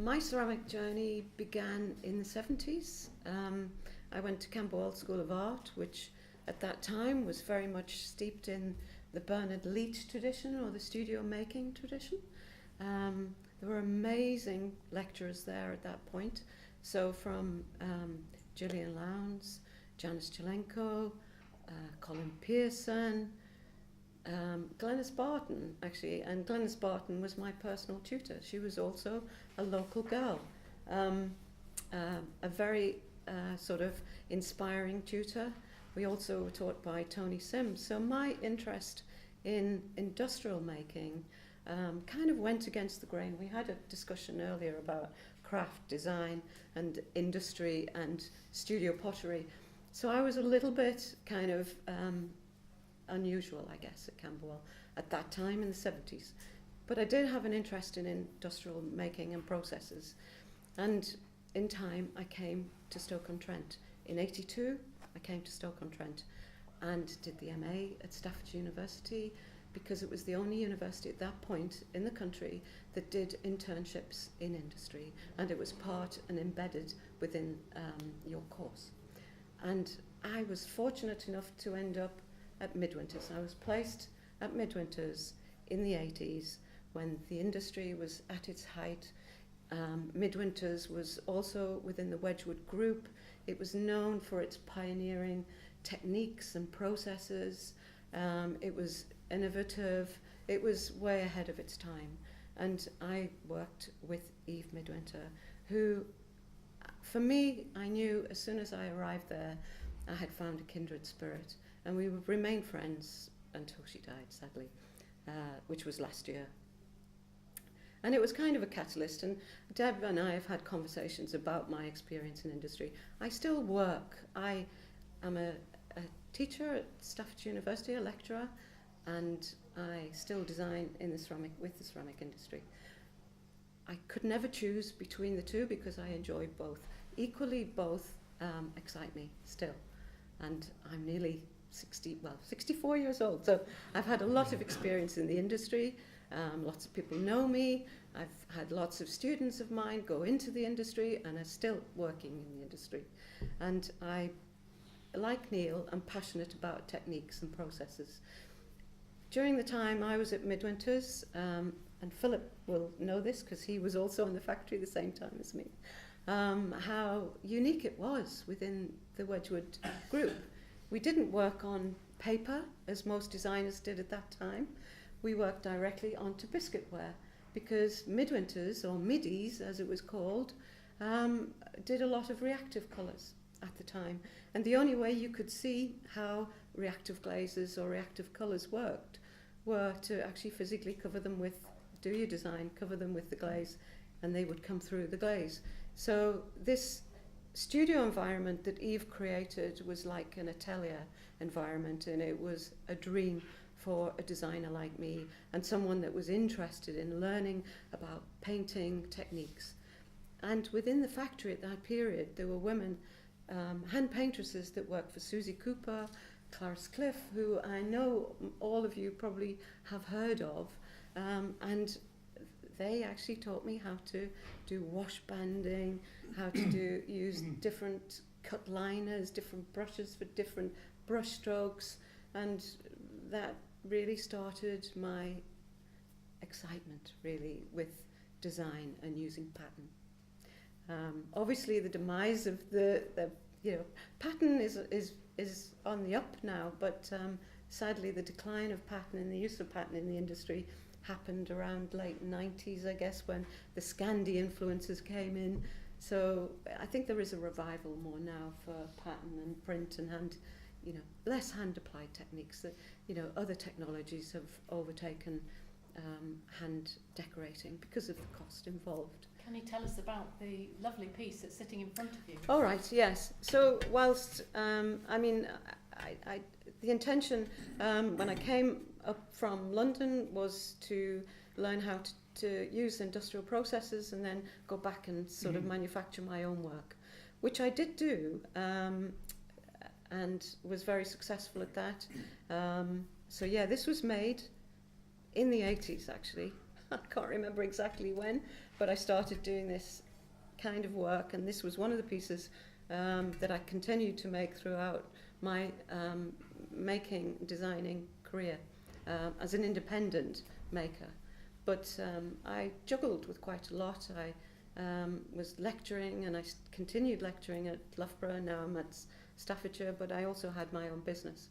My ceramic journey began in the 70s. I went to Camberwell School of Art, which at that time was very much steeped in the Bernard Leach tradition or the studio making tradition. There were amazing lecturers there at that point. So from Gillian Lowndes, Janice Chelenko, Colin Pearson, Glenys Barton, actually, and Glenys Barton was my personal tutor. She was also a local girl, a very sort of inspiring tutor. We also were taught by Tony Sims. So my interest in industrial making kind of went against the grain. We had a discussion earlier about craft design and industry and studio pottery. So I was a little bit kind of unusual, I guess, at Camberwell at that time in the 70s. But I did have an interest in industrial making and processes. And in time, I came to Stoke-on-Trent. In 82, I came to Stoke-on-Trent and did the MA at Staffordshire University, because it was the only university at that point in the country that did internships in industry, and it was part and embedded within your course. And I was fortunate enough to end up at Midwinter's. I was placed at Midwinter's in the 80s when the industry was at its height. Midwinter's was also within the Wedgwood group. It was known for its pioneering techniques and processes. It was innovative. It was way ahead of its time. And I worked with Eve Midwinter, who, for me, I knew as soon as I arrived there, I had found a kindred spirit. And we would remain friends until she died, sadly, which was last year. And it was kind of a catalyst. And Deb and I have had conversations about my experience in industry. I still work. I am a teacher at Staffordshire University, a lecturer, and I still design in the ceramic, with the ceramic industry. I could never choose between the two because I enjoy both. Equally, both excite me still. And I'm nearly 64 years old, so I've had a lot of experience in the industry. Lots of people know me. I've had lots of students of mine go into the industry and are still working in the industry. And I, like Neil, am passionate about techniques and processes. During the time I was at Midwinter's, and Philip will know this because he was also in the factory the same time as me, how unique it was within the Wedgwood group. We didn't work on paper, as most designers did at that time. We worked directly onto biscuitware, because Midwinter's, or Middies as it was called, did a lot of reactive colours at the time. And the only way you could see how reactive glazes or reactive colours worked were to actually physically cover them with, do your design, cover them with the glaze, and they would come through the glaze. So this studio environment that Eve created was like an atelier environment, and it was a dream for a designer like me and someone that was interested in learning about painting techniques. And within the factory at that period, there were women, hand paintresses that worked for Susie Cooper, Clarice Cliff, who I know all of you probably have heard of, and they actually taught me how to do wash banding, how to use different cut liners, different brushes for different brush strokes, and that really started my excitement really with design and using pattern. Obviously the demise of the pattern is on the up now, but sadly the decline of pattern and the use of pattern in the industry happened around late 90s, I guess, when the Scandi influences came in. So I think there is a revival more now for pattern and print and hand, less hand-applied techniques. That, other technologies have overtaken hand decorating because of the cost involved. Can you tell us about the lovely piece that's sitting in front of you? All right, yes. So whilst, the intention when I came up from London was to learn how to use industrial processes and then go back and sort of manufacture my own work, which I did do and was very successful at that. So yeah, this was made in the 80s actually. I can't remember exactly when, but I started doing this kind of work, and this was one of the pieces that I continued to make throughout my designing career as an independent maker. But I juggled with quite a lot. I was lecturing, and I continued lecturing at Loughborough. Now I'm at Staffordshire, but I also had my own business.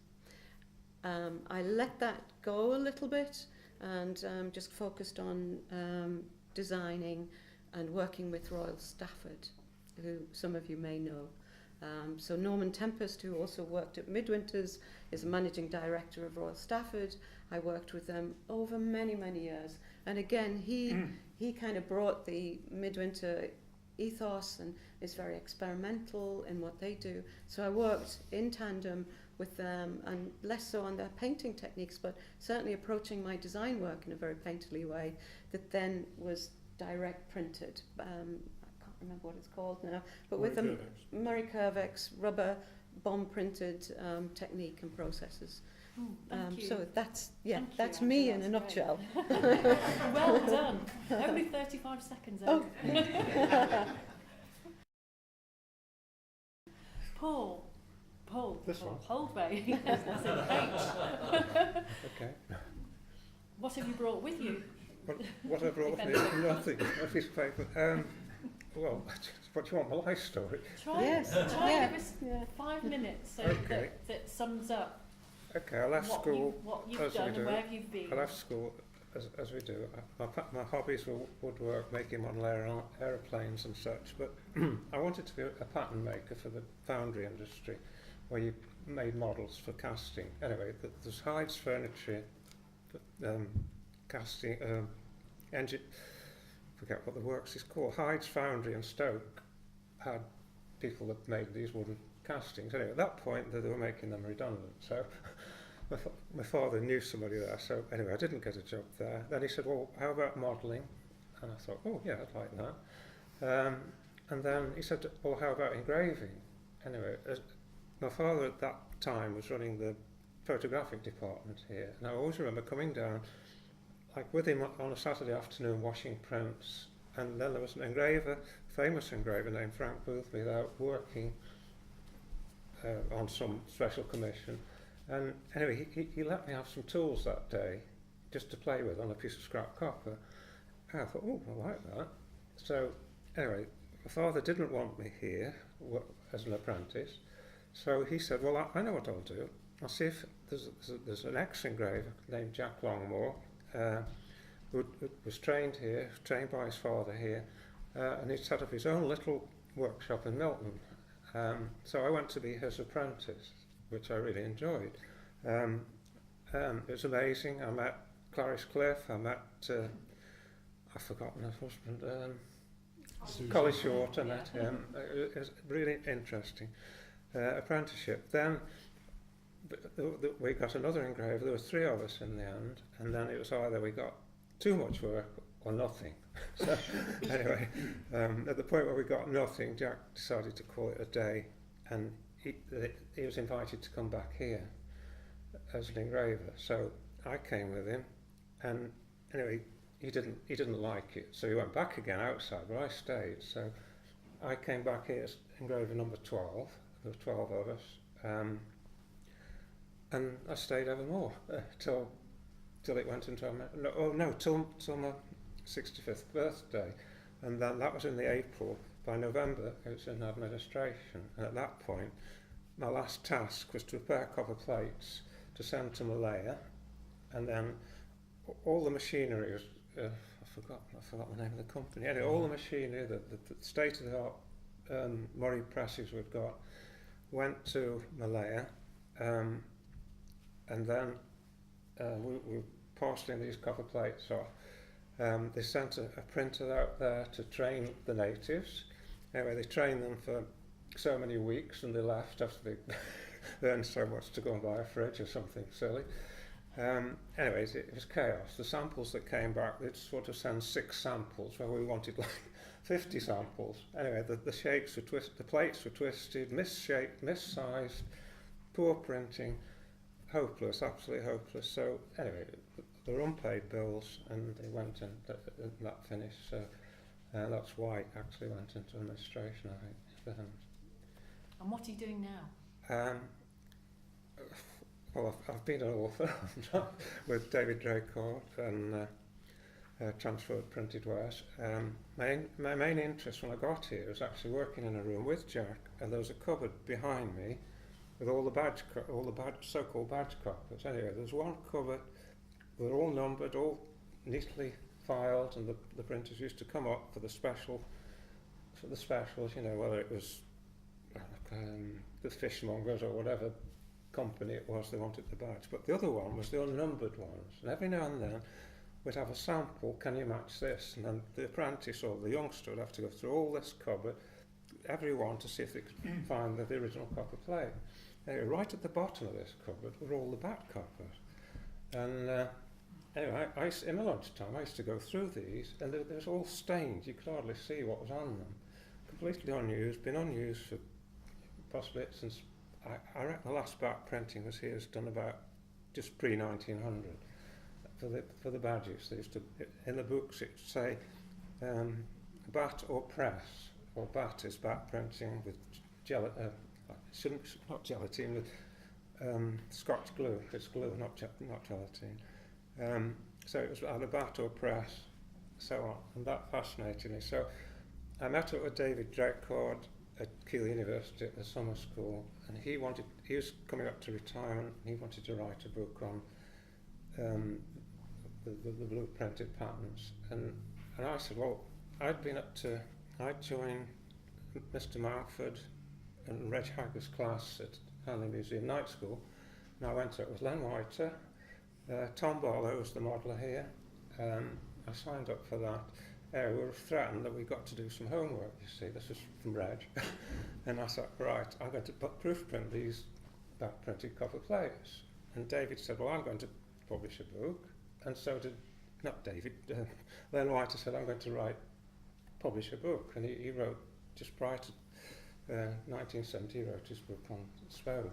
I let that go a little bit and just focused on designing and working with Royal Stafford, who some of you may know. So Norman Tempest, who also worked at Midwinters, is a managing director of Royal Stafford. I worked with them over many, many years. And again, he kind of brought the Midwinter ethos and is very experimental in what they do. So I worked in tandem with them, and less so on their painting techniques, but certainly approaching my design work in a very painterly way that then was direct printed. I can't remember what it's called now, but with the Murray Curvex rubber bomb printed technique and processes. Thank you. So that's Thank you, me Angela, in a nutshell. Well done. Only 35 seconds. Oh. Paul, This one? Holdway. Yes, that's an H. Okay. What have you brought with you? What I brought with me is nothing. A piece of paper. Well, what do you want? My life story? Try Yes. and Yeah. give us 5 minutes so Okay. that sums up Okay, I left what, school what you've as we done do. and where you've been. I left school as we do. My hobbies were woodwork, making model aeroplanes and such, but I wanted to be a pattern maker for the foundry industry, where you made models for casting. Anyway, there's Hyde's Furniture, casting, forget what the works is called. Hyde's Foundry in Stoke had people that made these wooden castings. Anyway, at that point they were making them redundant, so my father knew somebody there, so anyway I didn't get a job there. Then he said, well, how about modelling? And I thought, oh yeah, I'd like that. And then he said, well, how about engraving? Anyway, my father at that time was running the photographic department here, and I always remember coming down like with him on a Saturday afternoon washing prints, and then there was an engraver, famous engraver named Frank Boothby, there working on some special commission. And anyway, he let me have some tools that day just to play with on a piece of scrap copper. And I thought, oh, I like that. So anyway, my father didn't want me here as an apprentice, so he said, well, I know what I'll do. I'll see if there's an ex-engraver named Jack Longmore, who was trained here, trained by his father here, and he'd set up his own little workshop in Milton. So I went to be his apprentice, which I really enjoyed. It was amazing. I met Clarice Cliff, I met, I've forgotten her husband, Collie Short, I met him. It was really interesting apprenticeship. Then we got another engraver. There were 3 of us in the end, and then it was either we got too much work or nothing. So anyway, at the point where we got nothing, Jack decided to call it a day, and he was invited to come back here as an engraver. So I came with him, and anyway, he didn't like it, so he went back again outside, but I stayed. So I came back here as engraver number 12. There were 12 of us, and I stayed ever more till it went into till my 65th birthday, and then that was in the April. By November it was in administration, and at that point my last task was to prepare copper plates to send to Malaya, and then all the machinery was I forgot the name of the company. Anyway, all the machinery, the state-of-the-art Murray presses we've got, went to Malaya, and then we were parceling these copper plates off. They sent a printer out there to train the natives. Anyway, they trained them for so many weeks, and they left after they earned so much to go and buy a fridge or something silly. Anyways, it was chaos. The samples that came back, they'd sort of send 6 samples where we wanted like 50 samples. Anyway, the shapes were twisted, the plates were twisted, misshaped, missized, poor printing, hopeless, absolutely hopeless. So anyway, there were unpaid bills, and they went in that finished. So that's why it actually went into administration, I think, for him. And what are you doing now? Well, I've been an author with David Draycourt and transferred printed wares. My main interest when I got here was actually working in a room with Jack, and there was a cupboard behind me with all the so-called badge copies. Anyway, there was one cupboard. They were all numbered, all neatly filed, and the printers used to come up for the specials, you know, whether it was the fishmongers or whatever company it was they wanted the badge. But the other one was the unnumbered ones, and every now and then we'd have a sample, can you match this? And then the apprentice or the youngster would have to go through all this cupboard, every one, to see if they could find the original copper plate. Anyway, right at the bottom of this cupboard were all the back coppers. And anyway, in my lunchtime I used to go through these, and they was all stained. You could hardly see what was on them. Completely unused, been unused for possibly since, I reckon the last back printing was here, was done about just pre-1900. For the badges, they used to, in the books it would say bat or press, or bat is back printing with not gelatine, with Scotch glue. It's glue, not gelatine. So it was either bat or press, so on, and that fascinated me. So I met up with David Draycourt at Keele University at the summer school, and he was coming up to retirement, and he wanted to write a book on the blue printed patterns, and I said, well, I'd joined Mr. Marford and Reg Hagger's class at Hanley Museum Night School, and I went out with Len Whiter, Tom Barlow was the modeller here. I signed up for that. We were threatened that we got to do some homework, you see, this was from Reg, and I thought, right, I'm going to proof print these back printed copper plates, and David said, well, I'm going to publish a book. And so did, not David, Len Whiter said, I'm going to publish a book. And he wrote, just prior to 1970, he wrote his book on Spode.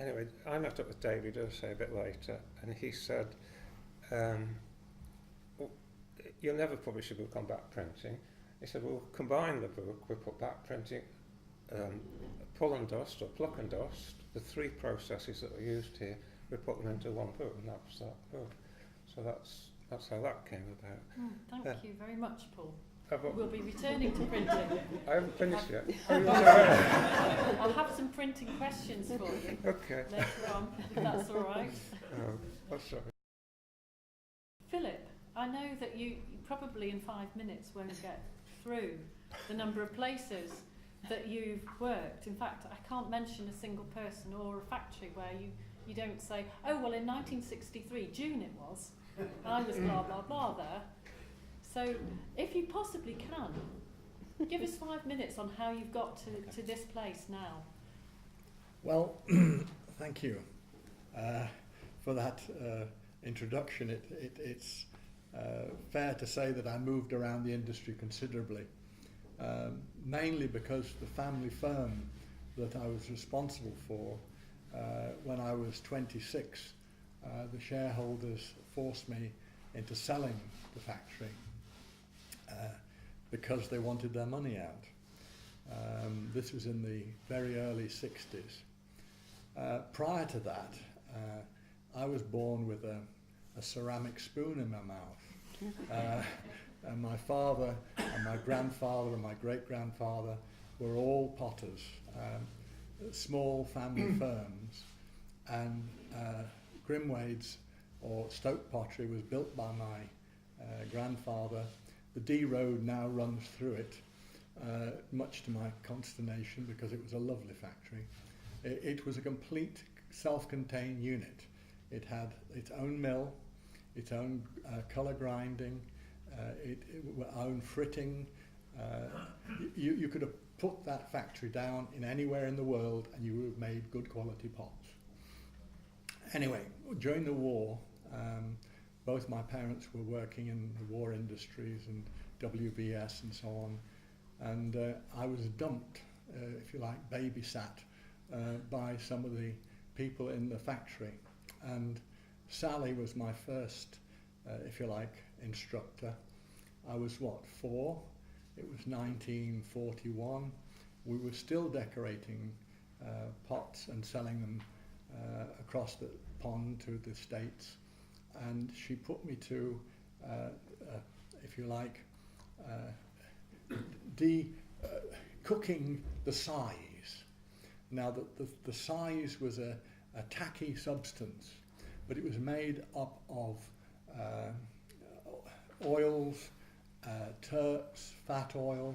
Anyway, I met up with David, I'll say a bit later, and he said, well, you'll never publish a book on back printing. He said, we'll combine the book, we'll put back printing, pull and dust, or pluck and dust, the three processes that are used here, we put them into one book, and that was that book. So that's how that came about. Thank you very much, Paul. We'll We'll be returning to printing. I haven't finished yet. I'll have some printing questions for you Okay. later on, if that's all right. Oh, sorry. Philip, I know that you probably in 5 minutes won't get through the number of places that you've worked. In fact, I can't mention a single person or a factory where you don't say, oh, well, in 1963, June it was, I was blah, blah, blah there. So if you possibly can, give us 5 minutes on how you've got to this place now. Well, thank you for that introduction. It's fair to say that I moved around the industry considerably, mainly because the family firm that I was responsible for, when I was 26, the shareholders forced me into selling the factory because they wanted their money out. This was in the very early 60s. Prior to that, I was born with a ceramic spoon in my mouth. And my father and my grandfather and my great-grandfather were all potters. Small family firms, and Grimwade's or Stoke Pottery was built by my grandfather. The D Road now runs through it, much to my consternation, because it was a lovely factory. It was a complete self-contained unit. It had its own mill, its own colour grinding, its own fritting. You could have put that factory down in anywhere in the world and you would have made good quality pots. Anyway, during the war, both my parents were working in the war industries and WBS and so on, and I was dumped, if you like, babysat by some of the people in the factory, and Sally was my first, if you like, instructor. I was, 4? It was 1941. We were still decorating pots and selling them across the pond to the States. And she put me to, if you like, cooking the size. Now, the size was a tacky substance, but it was made up of oils, Turks, fat oil,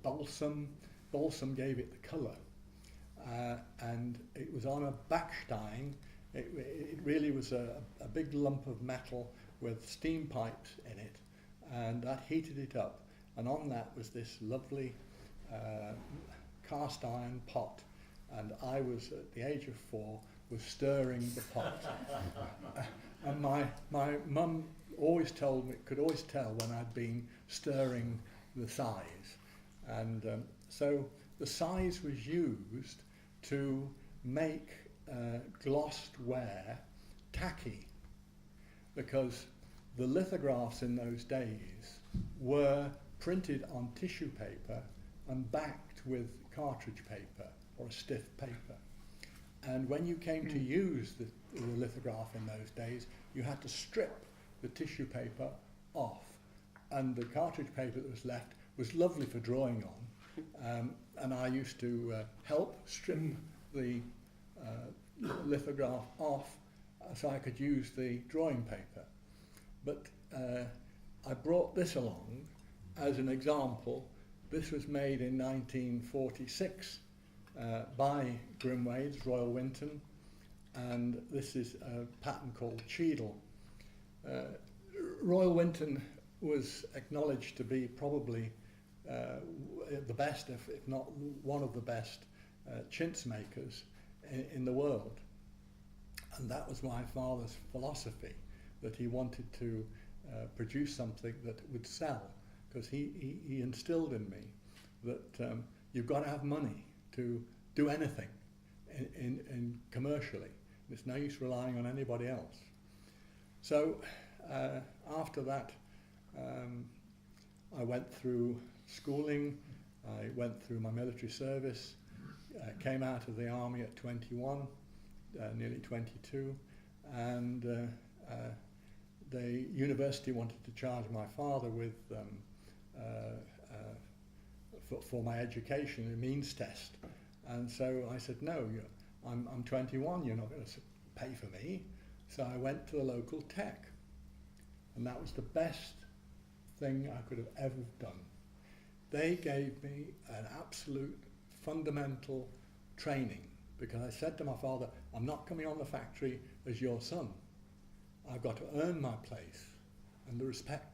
balsam. Balsam gave it the colour, and it was on a backstein. It really was a big lump of metal with steam pipes in it, and that heated it up, and on that was this lovely cast iron pot, and I was, at the age of 4, was stirring the pot. And my mum always told me, could always tell when I'd been stirring the size. And so the size was used to make glossed ware tacky, because the lithographs in those days were printed on tissue paper and backed with cartridge paper or a stiff paper. And when you came to use the lithograph in those days, you had to strip the tissue paper off, and the cartridge paper that was left was lovely for drawing on. And I used to help strip the lithograph off so I could use the drawing paper. But I brought this along as an example. This was made in 1946 by Grimwade's, Royal Winton, and this is a pattern called Cheadle. Royal Winton was acknowledged to be probably the best, if not one of the best, chintz makers in the world. And that was my father's philosophy, that he wanted to produce something that would sell, because he instilled in me that you've got to have money to do anything in commercially. There's no use relying on anybody else. So after that, I went through schooling, I went through my military service, came out of the army at 21, nearly 22, and the university wanted to charge my father with for my education, a means test. And so I said, no, I'm 21, you're not going to pay for me. So I went to the local tech, and that was the best thing I could have ever done. They gave me an absolute fundamental training, because I said to my father, I'm not coming on the factory as your son. I've got to earn my place and the respect.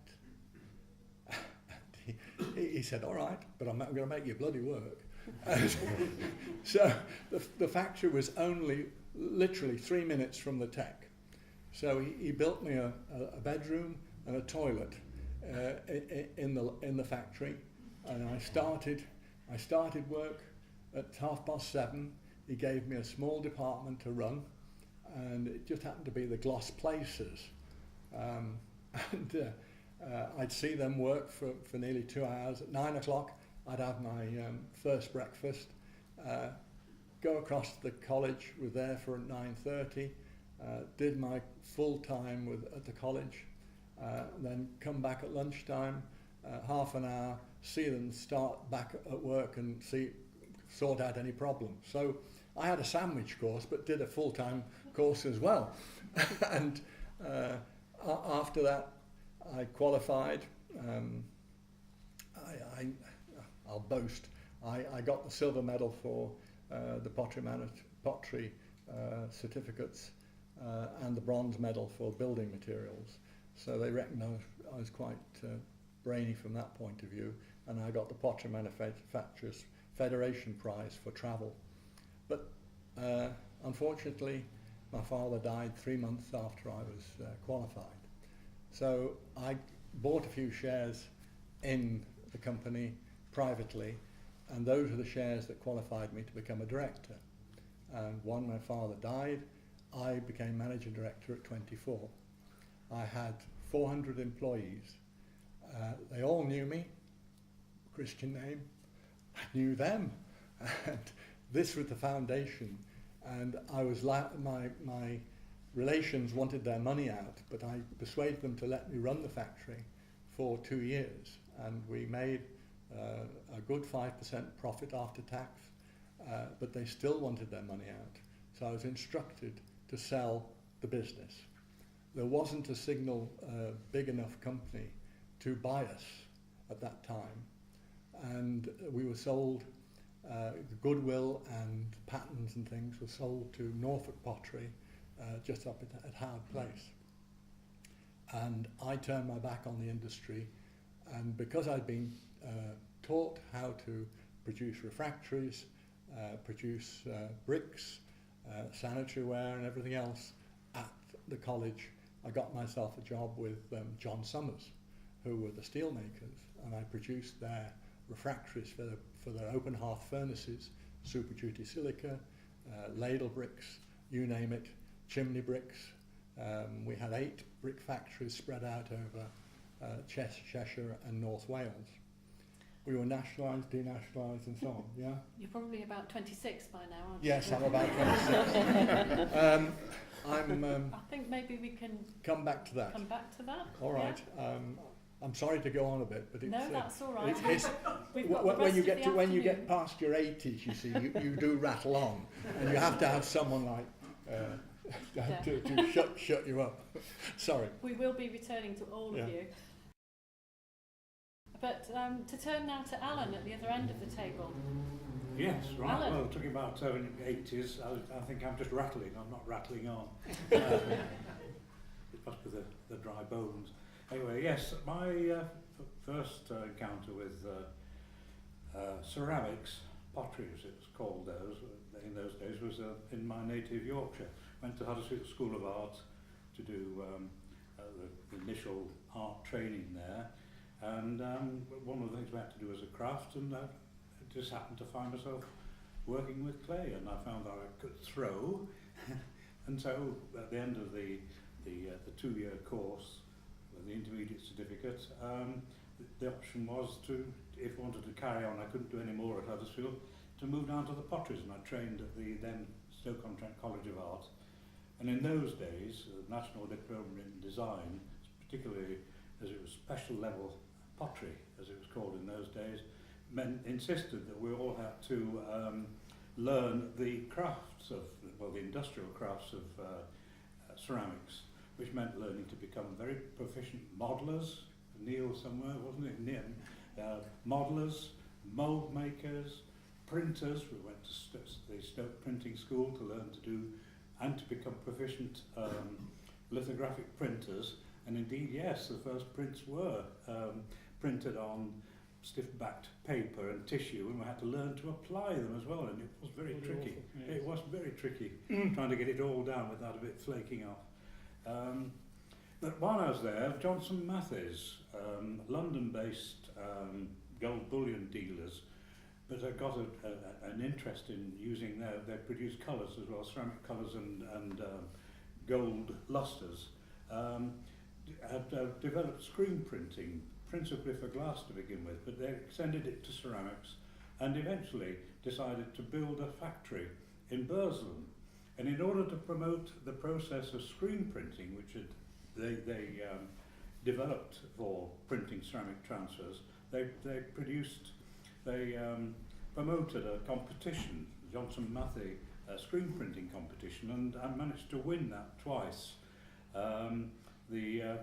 He said, all right, but I'm not going to make you bloody work. So the factory was only literally 3 minutes from the tech. So he built me a bedroom and a toilet in the factory, and I started work at 7:30. He gave me a small department to run, and it just happened to be the gloss placers. I'd see them work for nearly 2 hours. At 9 o'clock, I'd have my first breakfast, go across to the college, was there for 9:30, did my full time at the college, then come back at lunchtime, half an hour, see them start back at work and sort out any problems. So I had a sandwich course, but did a full-time course as well. And after that, I qualified. I'll boast. I got the silver medal for the pottery certificates and the bronze medal for building materials. So they reckoned I was quite brainy from that point of view, and I got the Pottery Manufacturers Federation Prize for travel. But unfortunately, my father died 3 months after I was qualified. So I bought a few shares in the company privately, and those are the shares that qualified me to become a director. And when my father died, I became managing director at 24. I had 400 employees. They all knew me, Christian name. I knew them. And this was the foundation. And I was my relations wanted their money out, but I persuaded them to let me run the factory for 2 years. And we made a good 5% profit after tax, but they still wanted their money out. So I was instructed to sell the business. There wasn't a single big enough company to buy us at that time. And we were sold, the goodwill and patents and things were sold to Norfolk Pottery, just up at Howard Place. And I turned my back on the industry, and because I'd been taught how to produce refractories, produce bricks, sanitary ware and everything else at the college, I got myself a job with John Summers, who were the steel makers, and I produced their refractories for their open hearth furnaces, super duty silica, ladle bricks, you name it, chimney bricks. We had 8 brick factories spread out over Cheshire and North Wales. We were nationalised, denationalised and so on, yeah? You're probably about 26 by now, aren't you? Yes, I'm about 26. I think maybe we can come back to that. come back to that. All right. Yeah? I'm sorry to go on a bit, but it's, No, that's all right. it's We've got the when rest you of get the when you get afternoon. past your 80s, you see, you do rattle on, and you have to have someone like to shut you up. Sorry. We will be returning to all Yeah. of you. But to turn now to Alan at the other end of the table. Yes, right. Alan. Well, talking about 80s, I think I'm just rattling. I'm not rattling on. It must be the dry bones. Anyway, yes, my first encounter with ceramics, pottery as it was called in those days, was in my native Yorkshire. Went to Huddersfield School of Art to do the initial art training there. And one of the things we had to do was a craft, and I just happened to find myself working with clay, and I found that I could throw. And so at the end of the 2-year course, the intermediate certificate, the option was to, if I wanted to carry on, I couldn't do any more at Huddersfield, to move down to the potteries, and I trained at the then Stoke-on-Trent College of Art. And in those days, the National Diploma in Design, particularly as it was special level pottery, as it was called in those days, insisted that we all had to learn the crafts of, well, the industrial crafts of ceramics, which meant learning to become very proficient modellers. Neil somewhere, wasn't it? Nim. Modellers, mould makers, printers. We went to the Stoke Printing School to learn to do and to become proficient lithographic printers. And indeed, yes, the first prints were printed on stiff-backed paper and tissue, and we had to learn to apply them as well, and it was very tricky. Yes. It was very tricky, trying to get it all down without a bit flaking off. But while I was there, Johnson Matthys, London-based gold bullion dealers, but I got an interest in using they produce colours as well, ceramic colours and gold lustres. Had developed screen printing, principally for glass to begin with, but they extended it to ceramics and eventually decided to build a factory in Burslem. And in order to promote the process of screen printing, which they developed for printing ceramic transfers, they promoted a competition, Johnson Matthey screen printing competition, and I managed to win that twice. The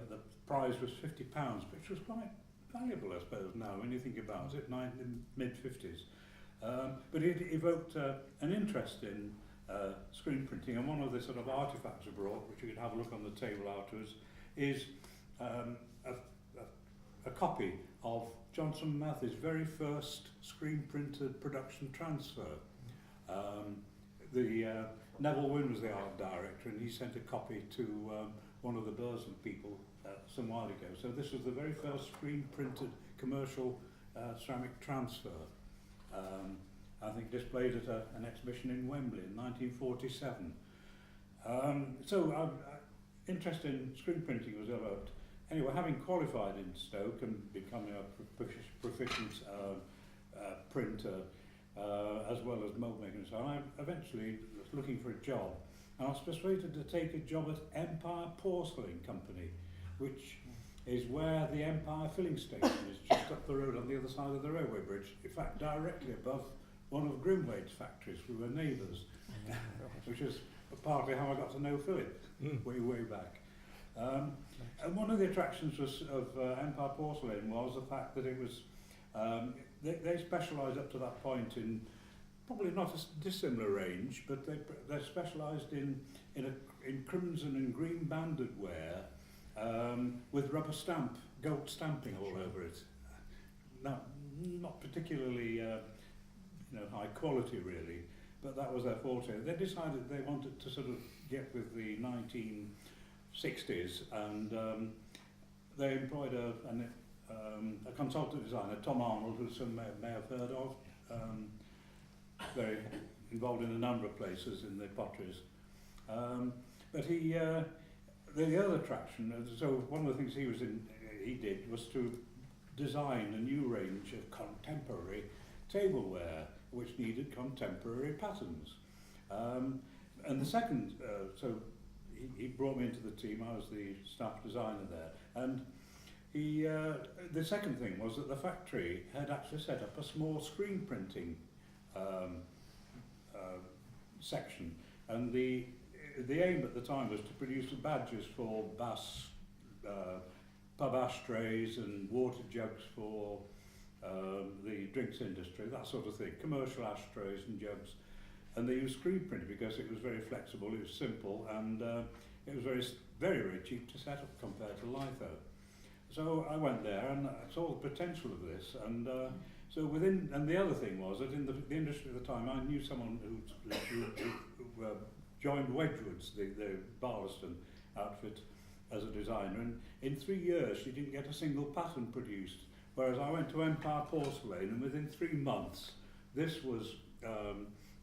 prize was £50, which was quite valuable, I suppose, now when you think about it, in the mid-50s. But it evoked an interest in screen printing, and one of the sort of artefacts I brought, which you could have a look on the table afterwards, is a copy of Johnson Matthey's very first screen-printed production transfer. Neville Wynne was the art director, and he sent a copy to one of the Burslem people some while ago. So this was the very first screen-printed commercial ceramic transfer. I think displayed at an exhibition in Wembley in 1947. Interest in screen printing was developed. Anyway, having qualified in Stoke and becoming a proficient printer, as well as mould making and so on, I eventually was looking for a job. And I was persuaded to take a job at Empire Porcelain Company, which is where the Empire filling station is, just up the road on the other side of the railway bridge. In fact, directly above one of Grimwade's factories. We were neighbours, which is partly how I got to know Philip way back. And one of the attractions of Empire Porcelain was the fact that it was they specialised up to that point in probably not a dissimilar range, but they specialised in crimson and green banded ware with rubber gold stamping all over it. Not particularly high quality really, but that was their forte. They decided they wanted to sort of get with the 1960s, and they employed a consultant designer, Tom Arnold, who some may have heard of. Very involved in a number of places in the potteries. But he, the other attraction, so one of the things he did was to design a new range of contemporary tableware, which needed contemporary patterns. And the second, so he brought me into the team. I was the staff designer there, and he, the second thing was that the factory had actually set up a small screen printing section, and the aim at the time was to produce badges for Bass pub ashtrays and water jugs for the drinks industry, that sort of thing, commercial ashtrays and jugs. And they used screen printing because it was very flexible, it was simple, and it was very cheap to set up compared to litho. So I went there and I saw the potential of this, and so and the other thing was that in the industry at the time, I knew someone who joined Wedgwood's, the Barlaston outfit, as a designer, and in 3 years she didn't get a single pattern produced, whereas I went to Empire Porcelain, and within 3 months this was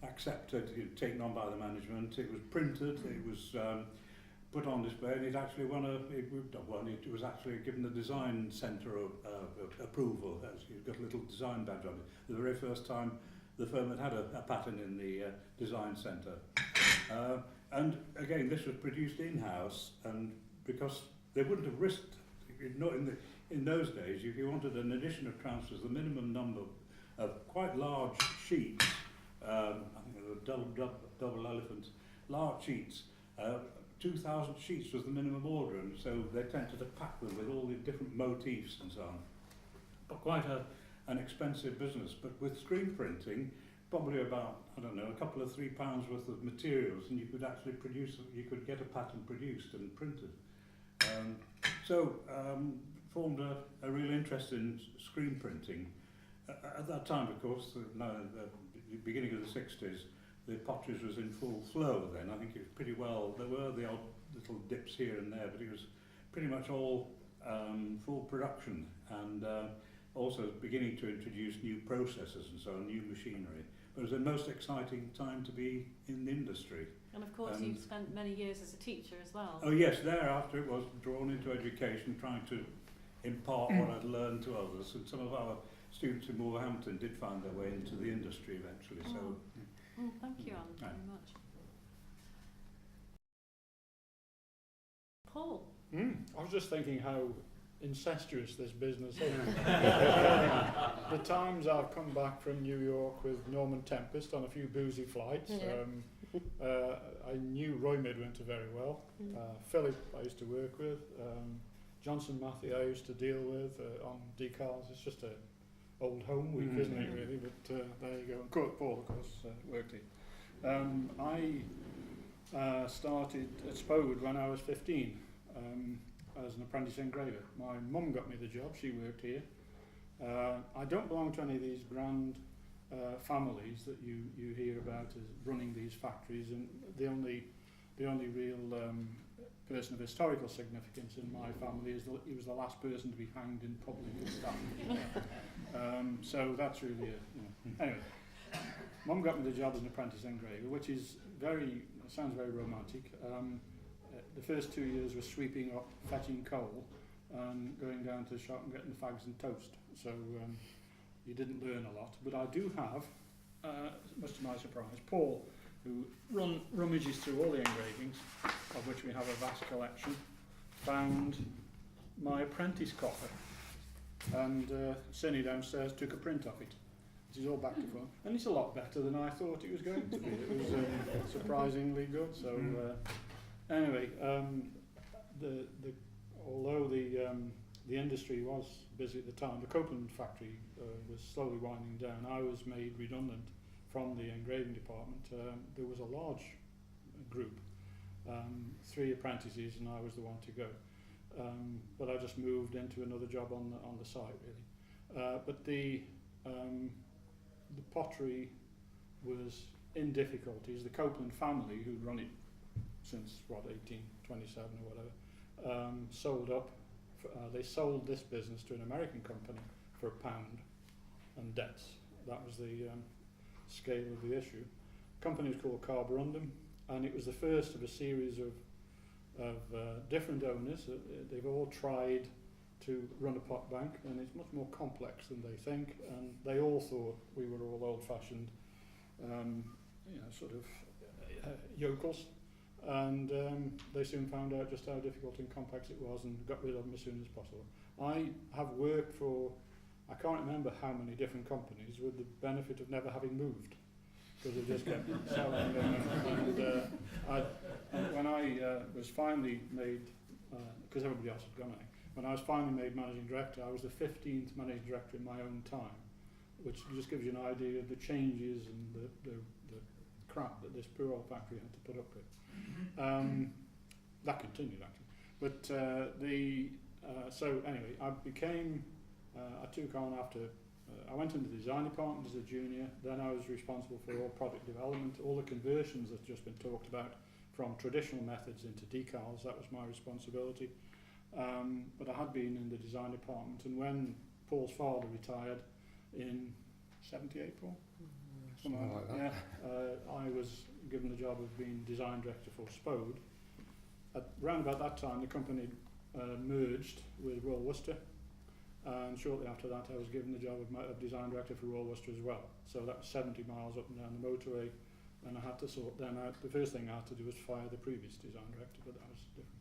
accepted, taken on by the management, it was printed, it was put on display, and it actually it was actually given the design centre approval. You've got a little design badge on it. The very first time the firm had a pattern in the design centre. And again, this was produced in-house, and because they wouldn't have risked, in those days, if you wanted an edition of transfers, the minimum number of quite large sheets, I think they were double elephants, large sheets, 2,000 sheets was the minimum order, and so they tended to pack them with all the different motifs and so on. But quite an expensive business. But with screen printing, probably about, I don't know, a couple of £3 worth of materials, and you could actually you could get a pattern produced and printed. Formed a real interest in screen printing. At that time, of course, the beginning of the 60s, the potteries was in full flow then. I think it was pretty well, there were the odd little dips here and there, but it was pretty much all full production, and also beginning to introduce new processes and so on, new machinery. But it was the most exciting time to be in the industry. And of course you've spent many years as a teacher as well. Oh yes, thereafter it was drawn into education, trying to impart what I'd learned to others, and some of our students in Wolverhampton did find their way into the industry eventually. So. Thank you, Alan, very much. Paul? I was just thinking how incestuous this business is. The times I've come back from New York with Norman Tempest on a few boozy flights. I knew Roy Midwinter very well. Philip I used to work with. Johnson Matthew I used to deal with on decals. It's just a old home week, isn't it, really? But there you go. And Paul, of course, worked here. I started at Spode when I was 15 as an apprentice engraver. My mum got me the job. She worked here. I don't belong to any of these grand families that you hear about as running these factories, and the only real person of historical significance in my family is he was the last person to be hanged in public and stuff. So that's really anyway. Mum got me the job as an apprentice engraver, which is very it sounds very romantic. The first 2 years was sweeping up, fetching coal, and going down to the shop and getting the fags and toast. So you didn't learn a lot. But I do have, much to my surprise, Paul, who rummages through all the engravings, of which we have a vast collection, found my apprentice copper. And Cindy downstairs took a print of it. It is all back to front. And it's a lot better than I thought it was going to be. It was surprisingly good. So anyway, although the industry was busy at the time, the Copeland factory was slowly winding down. I was made redundant from the engraving department. There was a large group, 3 apprentices, and I was the one to go. But I just moved into another job on the site, really. But the pottery was in difficulties. The Copeland family, who'd run it since 1827 or whatever, sold up. They sold this business to an American company for £1 and debts. That was the scale of the issue. The company was called Carborundum, and it was the first of a series of different owners. They've all tried to run a pot bank, and it's much more complex than they think, and they all thought we were all old-fashioned, sort of yokels, and they soon found out just how difficult and complex it was and got rid of them as soon as possible. I have worked for, I can't remember how many different companies, with the benefit of never having moved, because they just kept selling them. And when I was finally made, because everybody else had gone out, when I was finally made managing director, I was the 15th managing director in my own time, which just gives you an idea of the changes and the crap that this poor old factory had to put up with. That continued actually. But so anyway, I took on after, I went into the design department as a junior, then I was responsible for all product development, all the conversions that's just been talked about from traditional methods into decals. That was my responsibility. But I had been in the design department, and when Paul's father retired in 78, Paul? Something like that. Yeah, I was given the job of being design director for Spode. Around about that time, the company merged with Royal Worcester, and shortly after that I was given the job of design director for Royal Worcester as well. So that was 70 miles up and down the motorway, and I had to sort them out. The first thing I had to do was fire the previous design director, but that was different.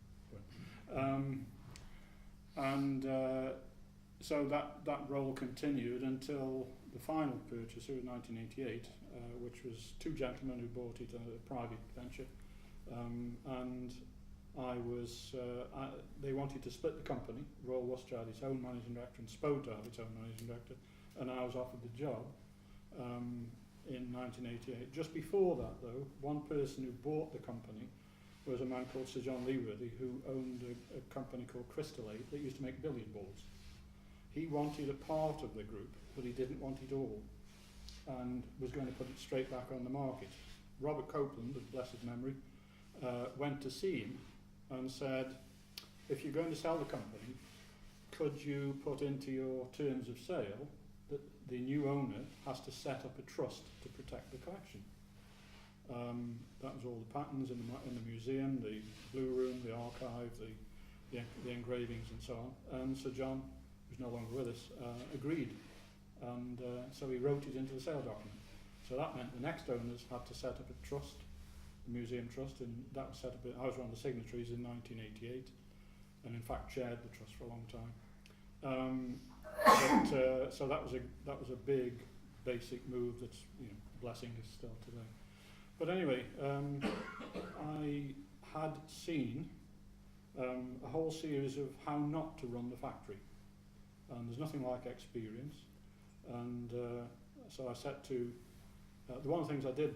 So that role continued until the final purchaser in 1988, which was 2 gentlemen who bought it as a private venture, and they wanted to split the company. Royal Worcester had its own managing director and Spode had its own managing director, and I was offered the job in 1988. Just before that, though, one person who bought the company was a man called Sir John Leeworthy, who owned a company called Crystallate that used to make billiard balls. He wanted a part of the group, but he didn't want it all, and was going to put it straight back on the market. Robert Copeland, of blessed memory, went to see him and said, if you're going to sell the company, could you put into your terms of sale that the new owner has to set up a trust to protect the collection? That was all the patterns in the museum, the blue room, the archive, the engravings and so on. And Sir John, who's no longer with us, agreed. And so he wrote it into the sale document. So that meant the next owners had to set up a trust, the museum trust, and that was set up. I was one of the signatories in 1988, and in fact chaired the trust for a long time. So that was a big, basic move that's blessing is still today. But anyway, I had seen a whole series of how not to run the factory, and there's nothing like experience. And so I set to. One of the things I did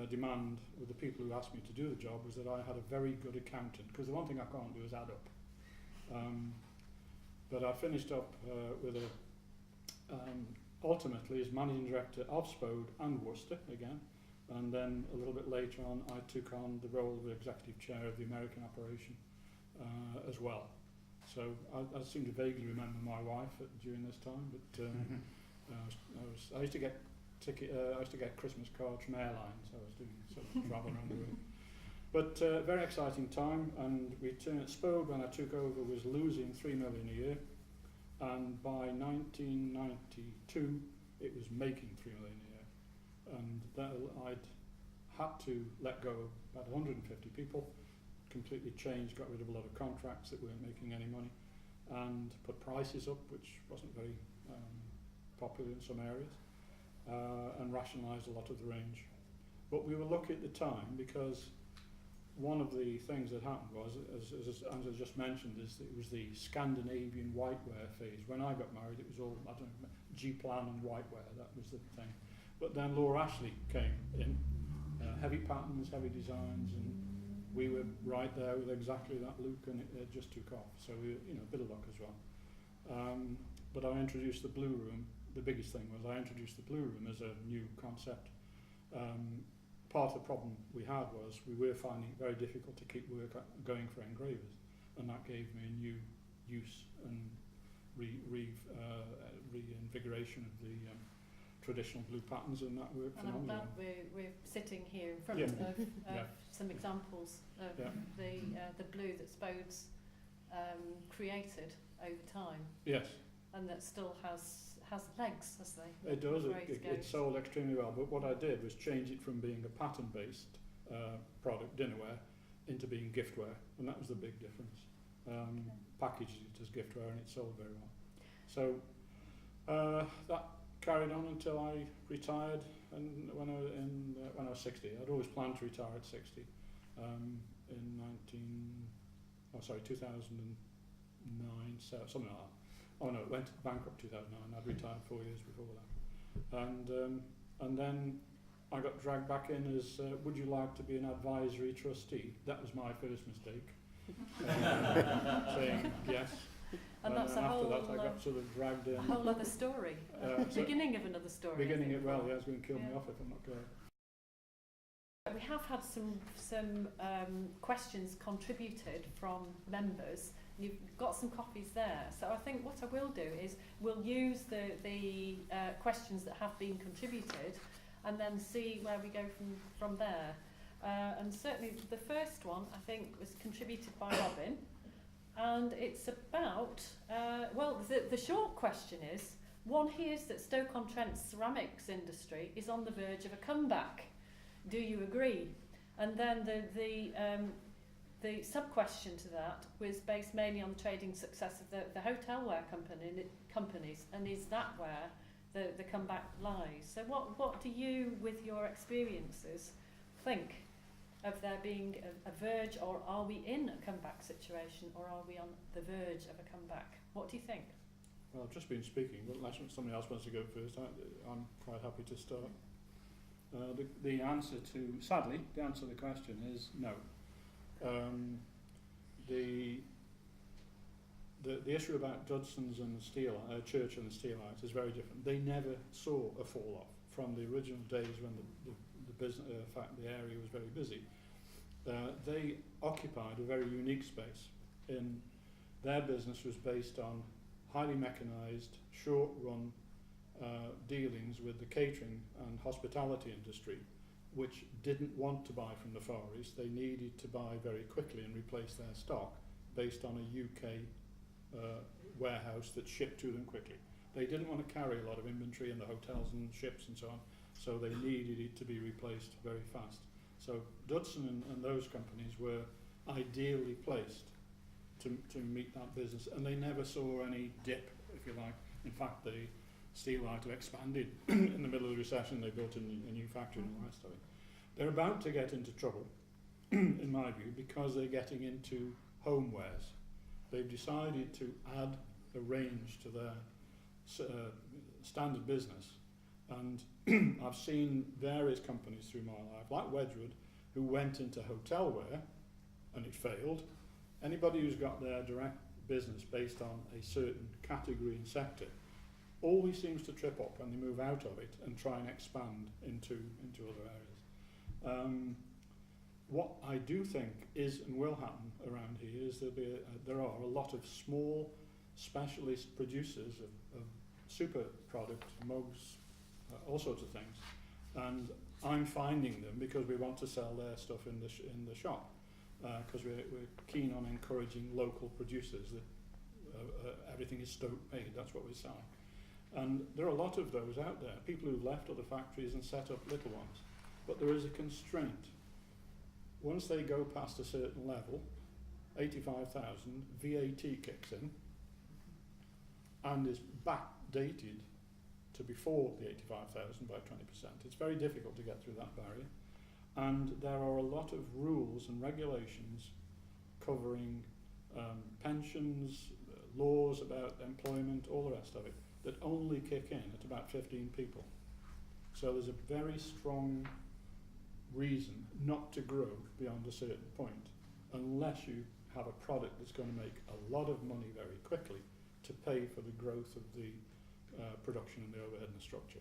demand with the people who asked me to do the job was that I had a very good accountant, because the one thing I can't do is add up. But I finished up with ultimately as managing director of Spode and Worcester again, and then a little bit later on I took on the role of executive chair of the American operation as well. So I seem to vaguely remember my wife during this time, but I used to get Christmas cards from airlines. I was doing sort of travel around the world. But very exciting time, and Spode, when I took over, was losing 3 million a year, and by 1992 it was making 3 million a year, and I'd had to let go of about 150 people, completely changed, got rid of a lot of contracts that weren't making any money, and put prices up, which wasn't very popular in some areas, and rationalised a lot of the range. But we were lucky at the time, because one of the things that happened was, as Angela just mentioned, is that it was the Scandinavian whiteware phase. When I got married, it was all, I don't know, G-plan and whiteware, that was the thing. But then Laura Ashley came in, heavy patterns, heavy designs, and we were right there with exactly that look, and it just took off. So we, a bit of luck as well. But I introduced the Blue Room. The biggest thing was I introduced the Blue Room as a new concept. Part of the problem we had was we were finding it very difficult to keep work going for engravers, and that gave me a new use and reinvigoration of the traditional blue patterns, and that worked And I'm phenomenally. glad we're sitting here in front Yeah. of Yeah. some examples of Yeah. the blue that Spode's created over time, Yes, and that still has legs, as they it does. phrase It goes. sold extremely well. But what I did was change it from being a pattern-based product, dinnerware, into being giftware, and that was the big difference. Packaged it as giftware, and it sold very well. So that carried on until I retired, and when I was 60. I'd always planned to retire at 60. In 2009, so something like that. Oh no, it went bankrupt 2009. I'd retired 4 years before that, and then I got dragged back in as would you like to be an advisory trustee? That was my first mistake, saying yes. And that's a after whole, that, I got sort of dragged in. a whole other story. Beginning of another story. Beginning I it think. well, yeah, it's going to kill me Yeah. off if I'm not careful. We have had some questions contributed from members. You've got some copies there. So I think what I will do is we'll use the questions that have been contributed, and then see where we go from there. And certainly the first one, I think, was contributed by Robin. And it's about, the short question is, one hears that Stoke-on-Trent's ceramics industry is on the verge of a comeback. Do you agree? And then the sub-question to that was based mainly on the trading success of the hotelware companies, and is that where the comeback lies? So what do you, with your experiences, think of there being a verge, or are we in a comeback situation, or are we on the verge of a comeback? What do you think? Well, I've just been speaking, but unless somebody else wants to go first, I'm quite happy to start. The answer to the question is no. The issue about Judson's and the Church and the Steelites is very different. They never saw a fall off from the original days when the business, the area was very busy. They occupied a very unique space. Their business was based on highly mechanised, short-run dealings with the catering and hospitality industry, which didn't want to buy from the Far East. They needed to buy very quickly and replace their stock based on a UK warehouse that shipped to them quickly. They didn't want to carry a lot of inventory in the hotels and ships and so on, so they needed it to be replaced very fast. So Judson and those companies were ideally placed to meet that business, and they never saw any dip, if you like. In fact, the Steelite have expanded in the middle of the recession. They built a new factory and all the rest of it. They're about to get into trouble, in my view, because they're getting into homewares. They've decided to add a range to their standard business, and I've seen various companies through my life, like Wedgwood, who went into hotelware and it failed. Anybody who's got their direct business based on a certain category and sector always seems to trip up when they move out of it and try and expand into other areas. What I do think is and will happen around here is there are a lot of small specialist producers of super products, mugs, all sorts of things, And I'm finding them because we want to sell their stuff in the shop, because we're keen on encouraging local producers. That everything is Stoke made. That's what we're selling. And there are a lot of those out there. People who've left other factories and set up little ones. But there is a constraint. Once they go past a certain level, 85,000, VAT kicks in and is backdated to before the 85,000 by 20%. It's very difficult to get through that barrier. And there are a lot of rules and regulations covering pensions, laws about employment, all the rest of it, that only kick in at about 15 people. So there's a very strong reason not to grow beyond a certain point unless you have a product that's going to make a lot of money very quickly to pay for the growth of the production and the overhead and the structure.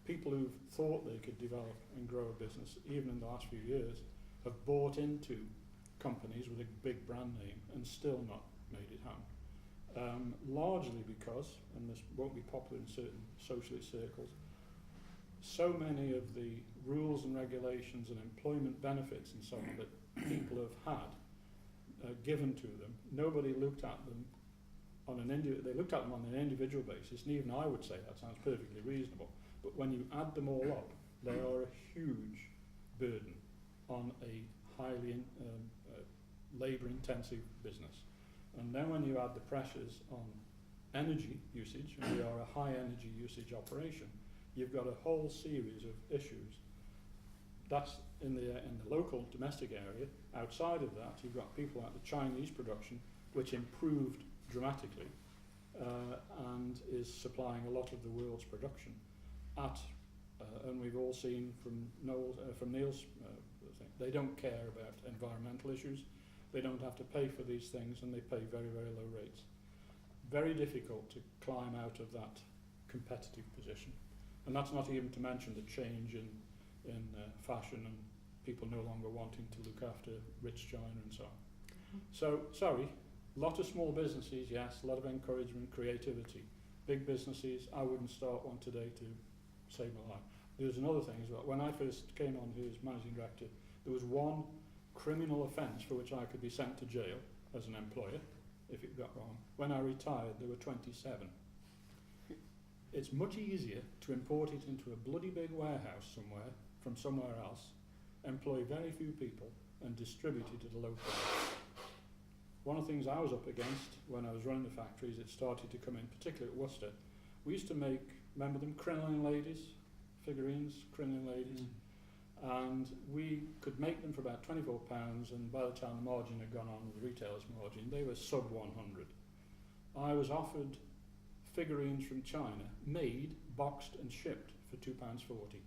People who've thought they could develop and grow a business, even in the last few years, have bought into companies with a big brand name and still not made it happen. Largely because, and this won't be popular in certain socialist circles, so many of the rules and regulations and employment benefits and so on that people have had given to them, nobody looked at them on an they looked at them on an individual basis, and even I would say that sounds perfectly reasonable. But when you add them all up, they are a huge burden on a highly labour-intensive business. And then when you add the pressures on energy usage, and we are a high energy usage operation, you've got a whole series of issues. That's in the local domestic area. Outside of that, you've got people like the Chinese production, which improved dramatically and is supplying a lot of the world's production at, and we've all seen from Neil's thing, they don't care about environmental issues. They don't have to pay for these things, and they pay very, very low rates. Very difficult to climb out of that competitive position. And that's not even to mention the change in fashion and people no longer wanting to look after rich China and so on. So, sorry, a lot of small businesses, yes, a lot of encouragement, creativity. Big businesses, I wouldn't start one today to save my life. There's another thing as well. When I first came on here as managing director, there was one criminal offence for which I could be sent to jail as an employer if it got wrong. When I retired, there were 27. It's much easier to import it into a bloody big warehouse somewhere from somewhere else, employ very few people, and distribute it at a low price. One of the things I was up against when I was running the factories, it started to come in, particularly at Worcester. We used to make, remember them, crinoline ladies, figurines, crinoline ladies, and we could make them for about £24, and by the time the margin had gone on, the retailer's margin, they were sub 100. I was offered figurines from China, made, boxed and shipped for £2.40.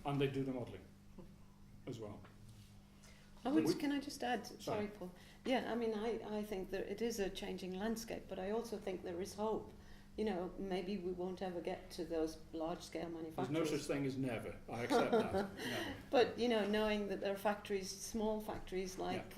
And they do the modelling as well. Can I just add, sorry Paul, yeah, I mean I think that it is a changing landscape, but I also think there is hope. You know, maybe we won't ever get to those large-scale manufacturers. There's no such thing as never. I accept that. No. But you know, knowing that there are factories, small factories like,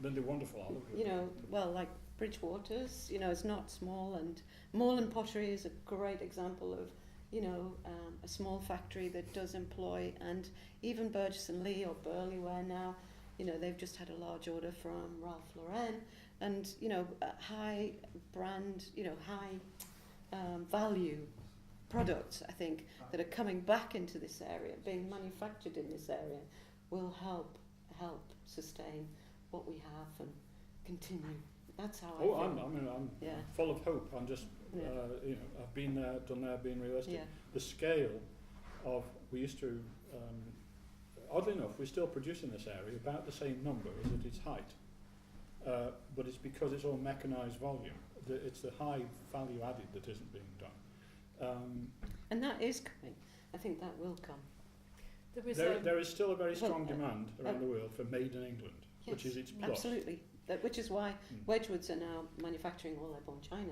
then they're wonderful. you know, well, like Bridgewater's. You know, it's not small, and Moreland Pottery is a great example of, you know, a small factory that does employ, and even Burgess and Lee or Burleyware now. You know, they've just had a large order from Ralph Lauren, and you know, high brand, you know, high value products, I think, that are coming back into this area, being manufactured in this area, will help sustain what we have and continue. That's how I feel. I'm full of hope. I'm just, you know, I've been there, done that, been realistic. Yeah. The scale of, we used to, oddly enough, we're still producing this area about the same number as at its height, but it's because it's all mechanised volume. It's the high value added that isn't being done. And that is coming. I think that will come. There is still a very strong demand around the world for made in England, yes, which is its plus. Absolutely. Which is why Wedgwoods are now manufacturing all their bone china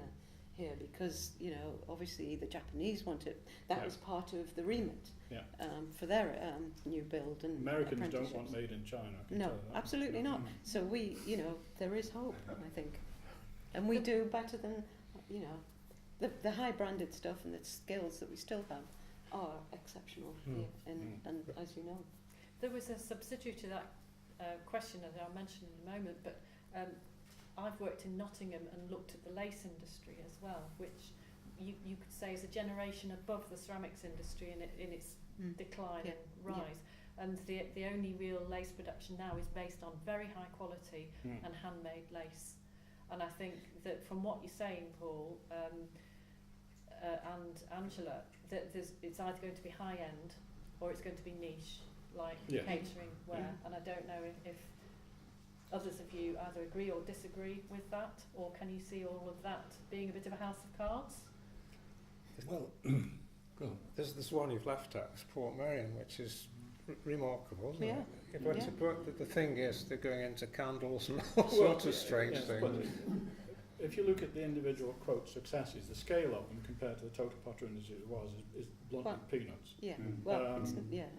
here, because, you know, obviously the Japanese want it. That was part of the remit for their new build and Americans don't want made in China. I can no, tell you that. absolutely not. So we, you know, there is hope, I think. And we do better than, you know, the high branded stuff and the skills that we still have are exceptional Mm. here, and as you know. There was a subsidiary to that question that I'll mention in a moment, but I've worked in Nottingham and looked at the lace industry as well, which you could say is a generation above the ceramics industry in its decline and rise. And the only real lace production now is based on very high quality and handmade lace. And I think that from what you're saying, Paul and Angela, that it's either going to be high end or it's going to be niche, like catering wear. And I don't know if others of you either agree or disagree with that, or can you see all of that being a bit of a house of cards? Well, go on. There's one you've left out, it's Port Merion, which is remarkable, isn't Yeah. it? But the thing is, they're going into candles and all sorts of strange things. But if you look at the individual quote successes, the scale of them compared to the total pottery industry as was is bluntly peanuts. Yeah, well,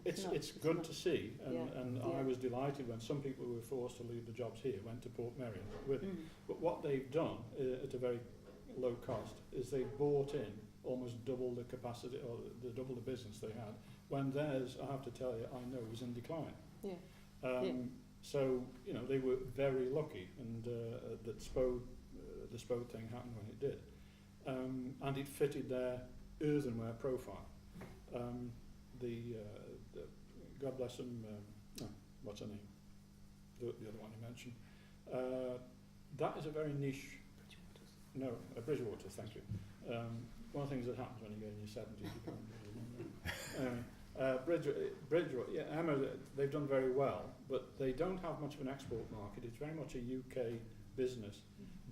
It's good to see, and Yeah. I was delighted when some people who were forced to leave the jobs here went to Port Merion with it. But what they've done at a very low cost is they've bought in almost double the capacity or double the business they had, when theirs, I have to tell you, I know was in decline. So, you know, they were very lucky, and that the Spode thing happened when it did. And it fitted their earthenware profile. God bless them, what's her name? The other one you mentioned. That is a very niche. Bridgewater, thank you. One of the things that happens when you go in your 70s, you can't really remember. Bridgewater, Emma, they've done very well, but they don't have much of an export market. It's very much a UK business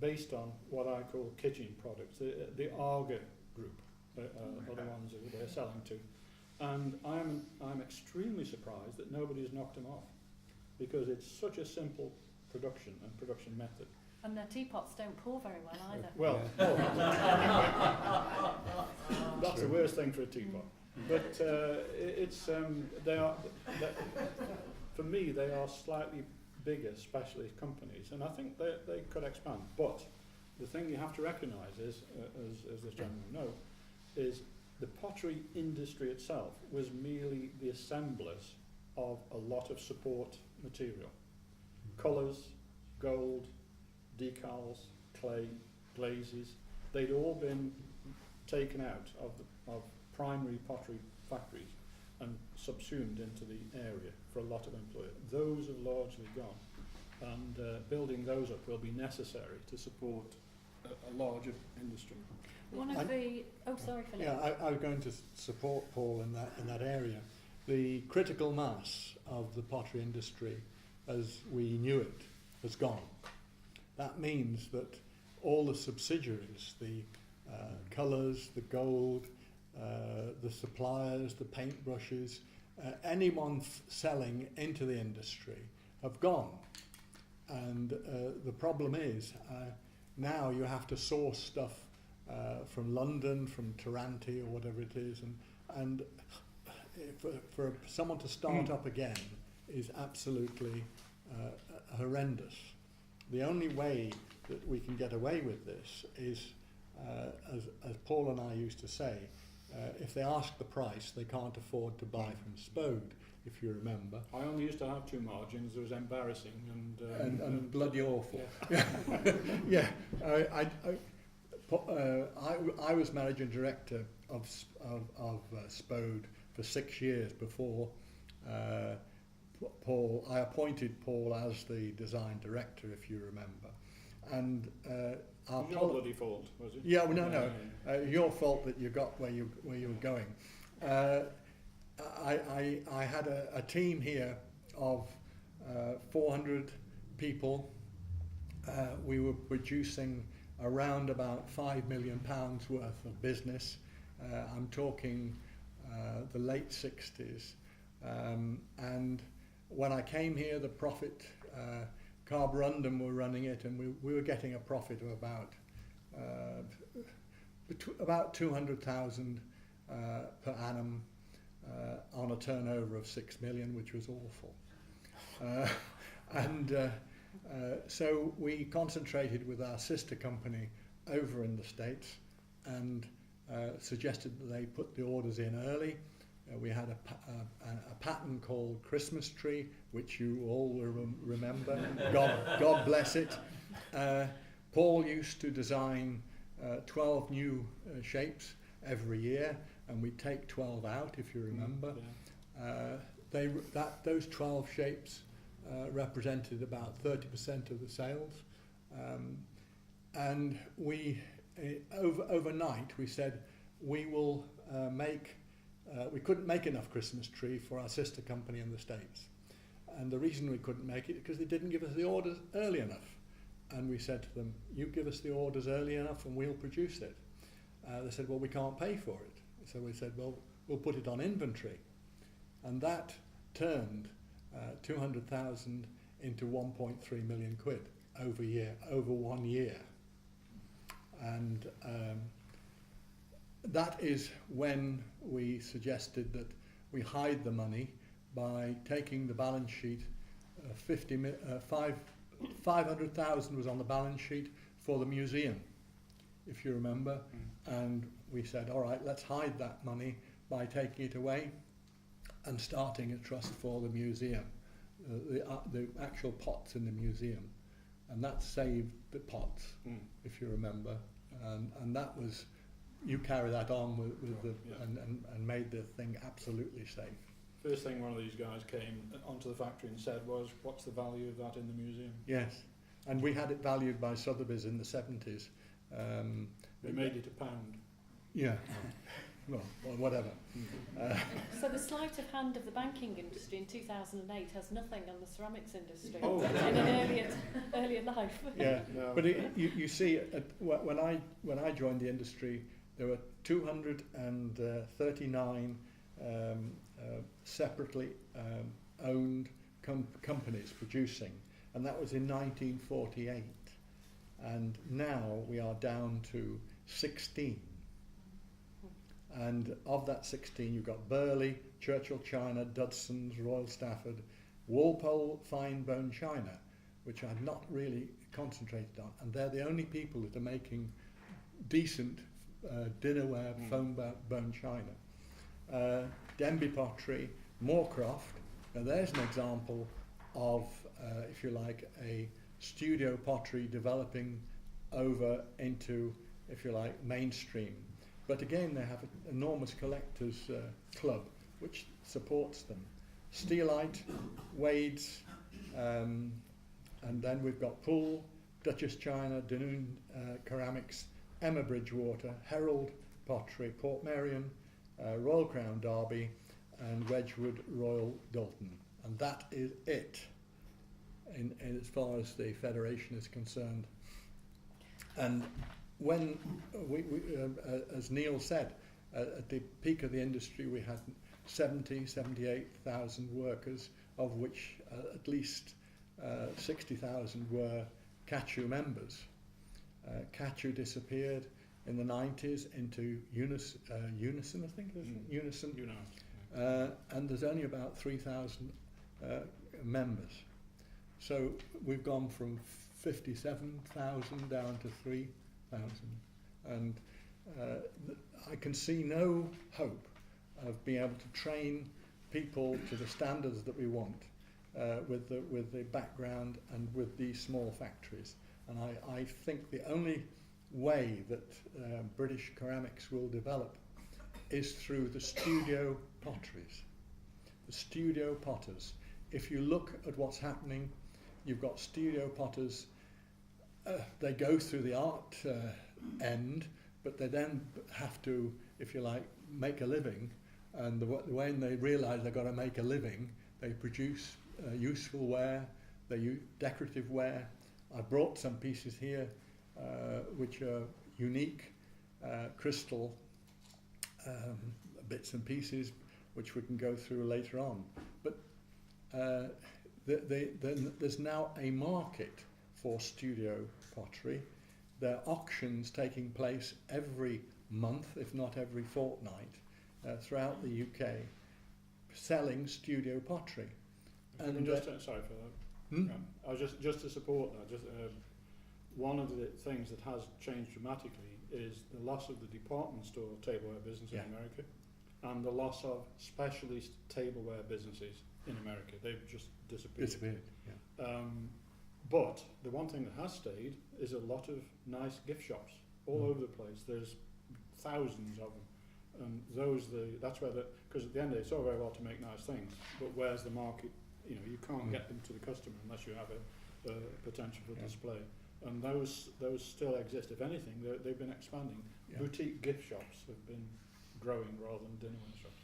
based on what I call kitchen products. The Arga group are the ones that they're selling to. And I'm extremely surprised that nobody's knocked them off, because it's such a simple production and production method. And their teapots don't pour very well either. Well, that's the worst thing for a teapot. But for me, they are slightly bigger specialist companies, and I think they could expand. But the thing you have to recognise is, as this gentleman knows, is the pottery industry itself was merely the assemblers of a lot of support material. Colours, gold, decals, clay, glazes, they'd all been taken out of primary pottery factories and subsumed into the area for a lot of employers. Those have largely gone, and building those up will be necessary to support a larger industry. Sorry, Philip. Yeah, I was going to support Paul in that area. The critical mass of the pottery industry, as we knew it, has gone. That means that all the subsidiaries, the colours, the gold, the suppliers, the paintbrushes, anyone selling into the industry have gone. And the problem is now you have to source stuff from London, from Taranto or whatever it is, and for someone to start up again is absolutely horrendous. The only way that we can get away with this is, as Paul and I used to say, if they ask the price, they can't afford to buy from Spode, if you remember. I only used to have two margins. It was embarrassing and bloody awful. Yeah. I was managing director of Spode for 6 years before Paul. I appointed Paul as the design director, if you remember, and your bloody fault, was it? Yeah, well, no. Your fault that you got where you were going. I had a team here of 400 people. We were producing around about £5 million worth of business. I'm talking the late 60s. And when I came here, the profit, Carborundum were running it, and we were getting a profit of about 200,000 per annum on a turnover of 6 million, which was awful. So we concentrated with our sister company over in the States, and suggested that they put the orders in early. We had a pattern called Christmas Tree, which you all will remember. God bless it. Paul used to design 12 new shapes every year, and we'd take 12 out, if you remember. Those 12 shapes represented about 30% of the sales. And we, overnight, we said we will we couldn't make enough Christmas tree for our sister company in the States. And the reason we couldn't make it is because they didn't give us the orders early enough. And we said to them, you give us the orders early enough and we'll produce it. They said, well, we can't pay for it. So we said, well, we'll put it on inventory. And that turned 200,000 into 1.3 million quid over 1 year. And that is when we suggested that we hide the money by taking the balance sheet. 500,000 was on the balance sheet for the museum, if you remember. And we said, all right, let's hide that money by taking it away and starting a trust for the museum, the actual pots in the museum. And that saved the pots, if you remember. And that was, you carry that on and made the thing absolutely safe. First thing one of these guys came onto the factory and said was, what's the value of that in the museum? Yes, and we had it valued by Sotheby's in the 70s. They made it £1. Yeah, well, whatever. So the sleight of hand of the banking industry in 2008 has nothing on the ceramics industry Oh. in an earlier life. Yeah, No. but you see, when I joined the industry, there were 239 separately owned companies producing, and that was in 1948. And now we are down to 16. And of that 16, you've got Burley, Churchill China, Dudson's, Royal Stafford, Walpole Fine Bone China, which I've not really concentrated on. And they're the only people that are making decent dinnerware foam bone china. Denby Pottery, Moorcroft. Now there's an example of, if you like, a studio pottery developing over into, if you like, mainstream. But again, they have an enormous collectors club which supports them. Steelite, Wade's, and then we've got Poole, Duchess China, Dunoon Ceramics, Emma Bridgewater, Herald Pottery, Portmeirion, Royal Crown Derby, and Wedgwood Royal Dalton. And that is it in as far as the federation is concerned. And when we as Neil said, at the peak of the industry we had 78,000 workers, of which at least 60,000 were CACHU members. CACHU disappeared in the 90s into Unison, I think it was Unison. And there's only about 3,000 members. So we've gone from 57,000 down to 3,000. And I can see no hope of being able to train people to the standards that we want with the background and with these small factories. And I think the only way that British ceramics will develop is through the studio potteries, the studio potters. If you look at what's happening, you've got studio potters, they go through the art end, but they then have to, if you like, make a living. And when they realise they've got to make a living, they produce useful ware, they use decorative ware. I brought some pieces here which are unique crystal bits and pieces which we can go through later on. But there's now a market for studio pottery. There are auctions taking place every month, if not every fortnight, throughout the UK, selling studio pottery. And sorry for that. I was just to support that. one of the things that has changed dramatically is the loss of the department store tableware business in America, and the loss of specialist tableware businesses in America. They've just disappeared. But the one thing that has stayed is a lot of nice gift shops all over the place. There's thousands of them, and that's where because at the end of the day, it's all very well to make nice things, but where's the market? You know, you can't get them to the customer unless you have a potential for display. And those still exist. If anything, they've been expanding. Yeah. Boutique gift shops have been growing rather than dinnerware shops.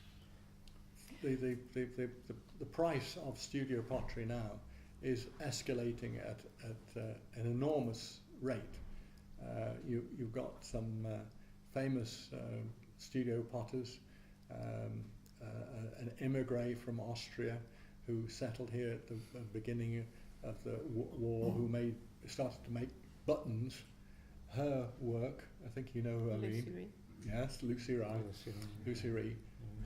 The price of studio pottery now is escalating at an enormous rate. You've got some famous studio potters, an immigrant from Austria who settled here at the beginning of the war, who started to make buttons. Her work, I think you know who I mean. Yes, Lucy Rye.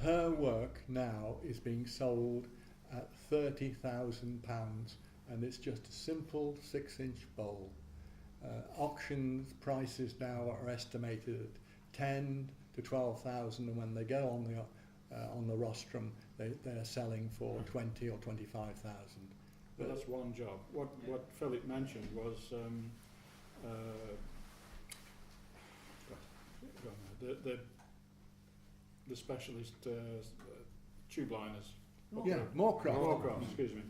Her work now is being sold at £30,000, and it's just a simple 6-inch bowl. Auction prices now are estimated at 10 to 12,000, and when they go on the rostrum, they're selling for 20 or 25,000. But that's one job. What Philip mentioned was the specialist tube liners. Moorcroft, excuse me.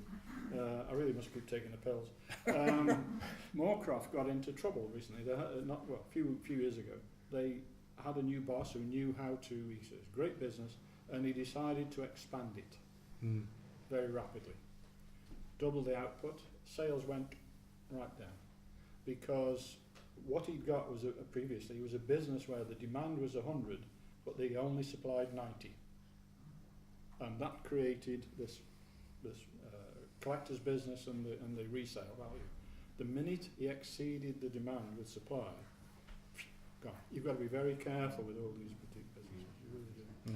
I really must keep taking the pills. Moorcroft got into trouble recently. A few years ago. They had a new boss who knew how to. He says, great business, and he decided to expand it very rapidly. Double the output. Sales went right down because what he'd got was previously was a business where the demand was 100, but they only supplied 90, and that created this collector's business and the resale value. The minute he exceeded the demand with supply, gone. You've got to be very careful with all these boutique businesses. You really do.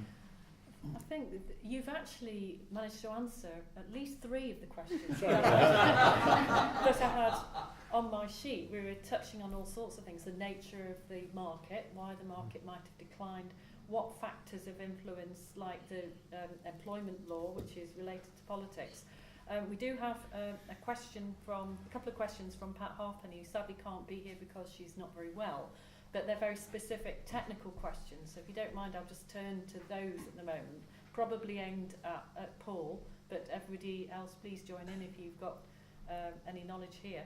I think that you've actually managed to answer at least 3 of the questions that I had on my sheet. We were touching on all sorts of things: the nature of the market, why the market might have declined, what factors have influenced, like the employment law, which is related to politics. We do have a couple of questions from Pat Harpenny, who sadly can't be here because she's not very well, but they're very specific technical questions. So if you don't mind, I'll just turn to those at the moment, probably aimed at Paul, but everybody else please join in if you've got any knowledge here.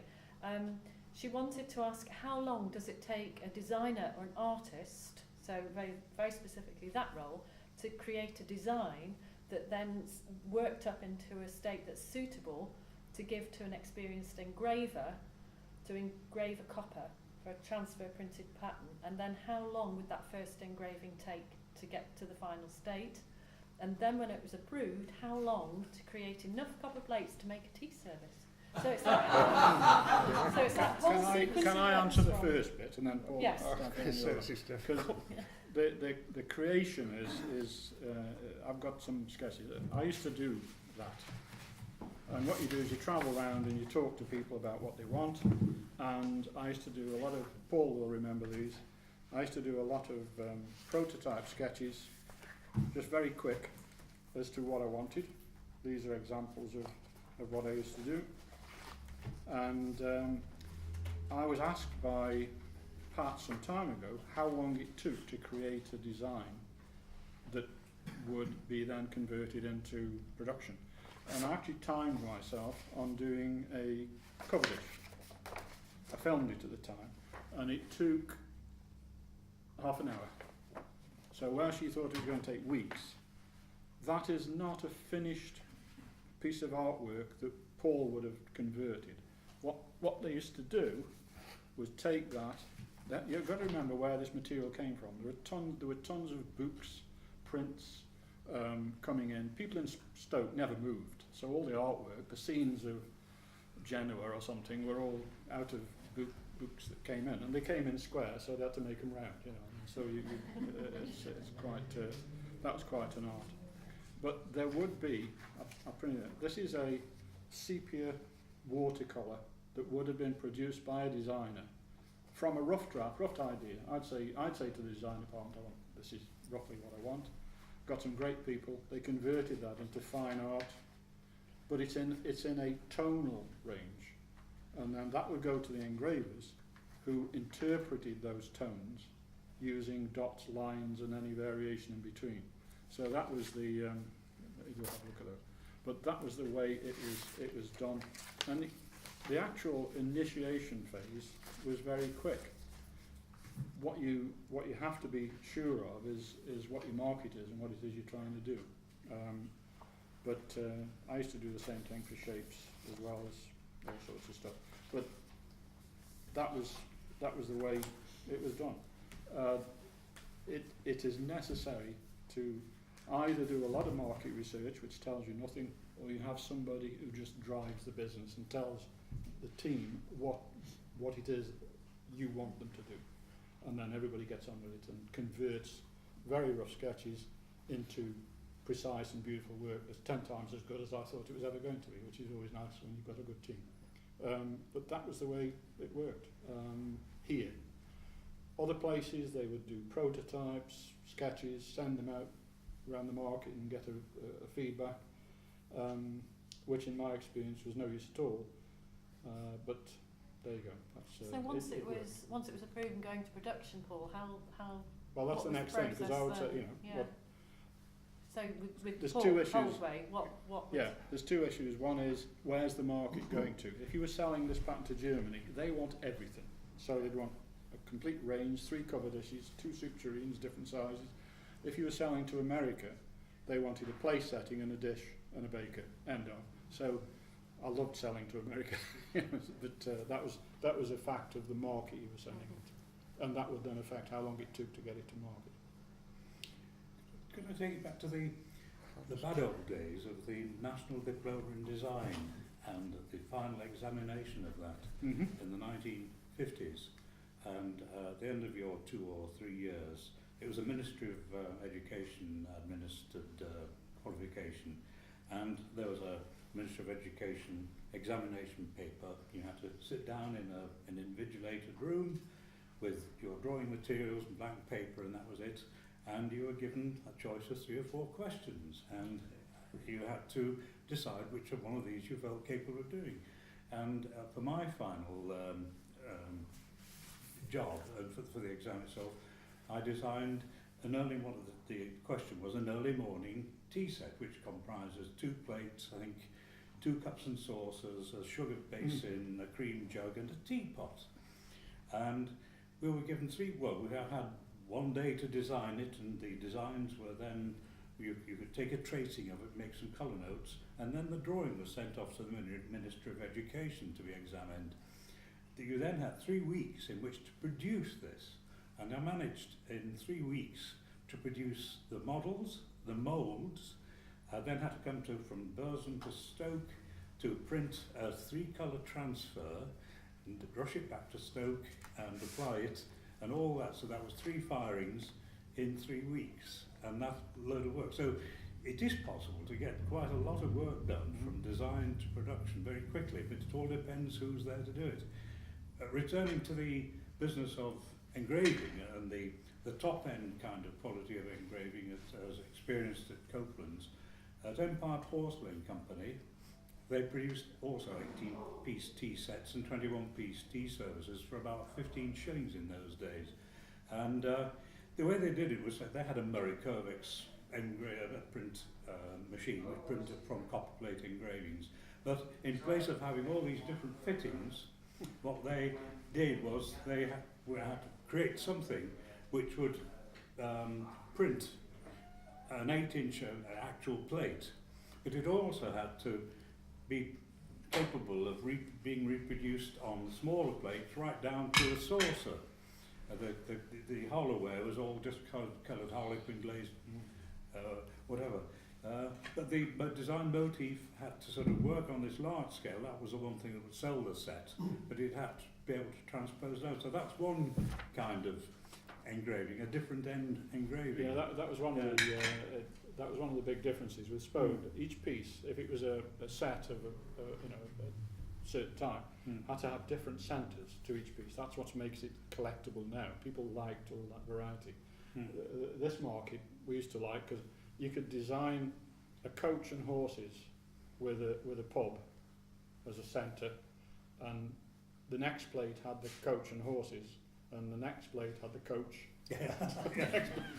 She wanted to ask, how long does it take a designer or an artist, so very, very specifically that role, to create a design that then worked up into a state that's suitable to give to an experienced engraver to engrave a copper for a transfer printed pattern, and then how long would that first engraving take to get to the final state, and then when it was approved, how long to create enough copper plates to make a tea service? So it's that, whole sequence. Can I answer the first bit and then Paul? Yes. Because the creation is I've got some sketches. I used to do that. And what you do is you travel around and you talk to people about what they want. And I used to do a lot of, Paul will remember these, I used to do a lot of prototype sketches, just very quick, as to what I wanted. These are examples of what I used to do. And I was asked by Pat some time ago how long it took to create a design that would be then converted into production. And I actually timed myself on doing a cover dish. I filmed it at the time, and it took half an hour. So where she thought it was going to take weeks, that is not a finished piece of artwork that Paul would have converted. What they used to do was take that you've got to remember where this material came from. There were tons of books, prints coming in. People in Stoke never moved, so all the artwork, the scenes of Genoa or something, were all out of books that came in, and they came in square, so they had to make them round, you know. So it's quite that was quite an art. But there would be, I'll print it. This is a sepia watercolour that would have been produced by a designer from a rough idea, I'd say to the design department, this is roughly what I want. Got some great people. They converted that into fine art, but it's in a tonal range, and then that would go to the engravers, who interpreted those tones using dots, lines, and any variation in between. So that was the you'll have a look at those. But that was the way it was done, and the actual initiation phase was very quick. What you have to be sure of is what your market is and what it is you're trying to do. But I used to do the same thing for shapes as well as all sorts of stuff. But that was the way it was done. It is necessary to either do a lot of market research, which tells you nothing, or you have somebody who just drives the business and tells the team what it is you want them to do. And then everybody gets on with it and converts very rough sketches into precise and beautiful work that's 10 times as good as I thought it was ever going to be, which is always nice when you've got a good team. But that was the way it worked here. Other places, they would do prototypes, sketches, send them out around the market and get a feedback, which in my experience was no use at all. But there you go. That's, so once it was approved and going to production, Paul, how well, that's the next thing, because I would say, you know, yeah. So with there's Paul, two issues. Holdway, what yeah, there's two issues. One is, where's the market going to? If you were selling this pattern to Germany, they want everything. So they'd want a complete range, 3 cover dishes, 2 soup tureens, different sizes. If you were selling to America, they wanted a place setting and a dish and a baker, end of. So I loved selling to America, but that was a fact of the market you were selling it to, and that would then affect how long it took to get it to market. Could I take you back to the bad old days of the National Diploma in Design and the final examination of that in the 1950s, and at the end of your 2 or 3 years, it was a Ministry of Education administered qualification, and there was a Ministry of Education examination paper. You had to sit down in an invigilated room with your drawing materials and blank paper, and that was it. And you were given a choice of 3 or 4 questions, and you had to decide which of one of these you felt capable of doing. And for my final job, for the exam itself, I designed an early one. The question was an early morning tea set, which comprises 2 plates, I think, 2 cups and saucers, a sugar basin, a cream jug, and a teapot. And we were given 3. Well, we had 1 day to design it, and the designs were then, you could take a tracing of it, make some colour notes, and then the drawing was sent off to the Ministry of Education to be examined. You then had 3 weeks in which to produce this, and I managed in 3 weeks to produce the models, the moulds. I then had to come from Burzum to Stoke to print a 3-colour transfer and rush it back to Stoke and apply it and all that. So that was 3 firings in 3 weeks, and that's a load of work. So it is possible to get quite a lot of work done from design to production very quickly, but it all depends who's there to do it. Returning to the business of engraving and the top end kind of quality of engraving as experienced at Copeland's, at Empire Porcelain Company, they produced also 18-piece tea sets and 21-piece tea services for about 15 shillings in those days. And the way they did it was that they had a Murray Curvex print machine which printed from copperplate engravings. But in place of having all these different fittings, what they did was they had to create something which would print an 8-inch actual plate, but it also had to be capable of being reproduced on smaller plates right down to a saucer. The Hollowware was all just coloured harlequin glazed, whatever. But the design motif had to sort of work on this large scale. That was the one thing that would sell the set, but it had to be able to transpose out. So that's one kind of engraving, a different end engraving. Yeah, that was one of the that was one of the big differences with Spode. Each piece, if it was a set of certain time, had to have different centres to each piece. That's what makes it collectible now. People liked all that variety. This market we used to like because you could design a coach and horses with a pub as a centre, and the next plate had the coach and horses, and the next plate had the coach.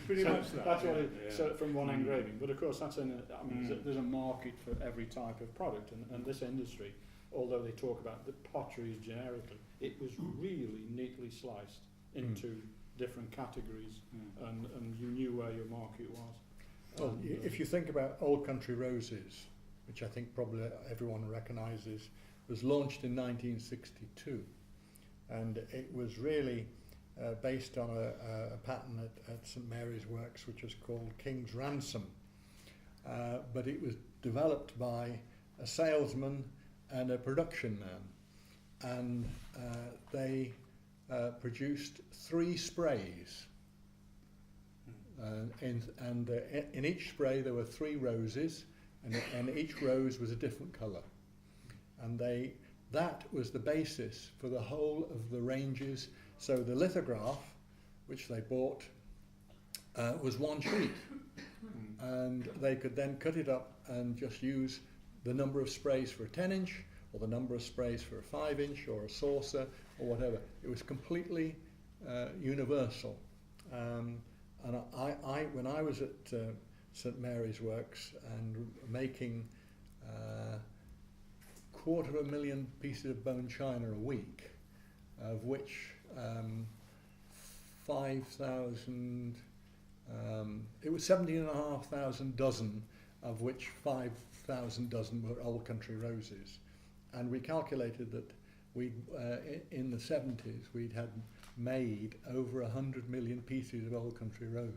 Pretty So much that. that's what yeah. so from one engraving. But of course, that's there's a market for every type of product, and this industry, although they talk about the potteries generically, it was really neatly sliced into different categories, and you knew where your market was. Well, if you think about Old Country Roses, which I think probably everyone recognises, was launched in 1962, and it was really based on a pattern at St Mary's Works, which was called King's Ransom, but it was developed by a salesman and a production man, and they produced 3 sprays. In each spray there were 3 roses, and each rose was a different colour. And that was the basis for the whole of the ranges. So the lithograph, which they bought, was 1 sheet. And they could then cut it up and just use the number of sprays for a 10-inch, or the number of sprays for a 5-inch, or a saucer, or whatever. It was completely universal. And when I was at St Mary's Works and making 250,000 pieces of bone china a week, of which 5,000, it was 17,500 dozen, of which 5,000 dozen were Old Country Roses. And we calculated that in the 70s we'd had made over 100 million pieces of Old Country Rose.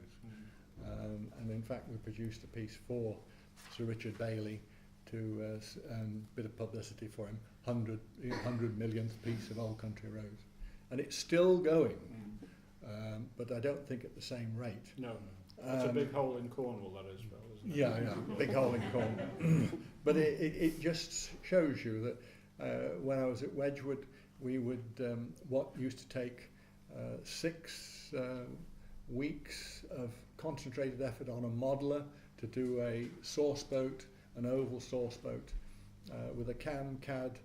And in fact we produced a piece for Sir Richard Bailey to bit of publicity for him, 100 millionth piece of Old Country Rose. And it's still going, but I don't think at the same rate. No. That's a big hole in Cornwall, that is, Phil, isn't it? Yeah, big hole in Cornwall. But it just shows you that when I was at Wedgwood, we would, what used to take 6 weeks of concentrated effort on a modeller to do a sauce boat, an oval sauce boat, with a CAD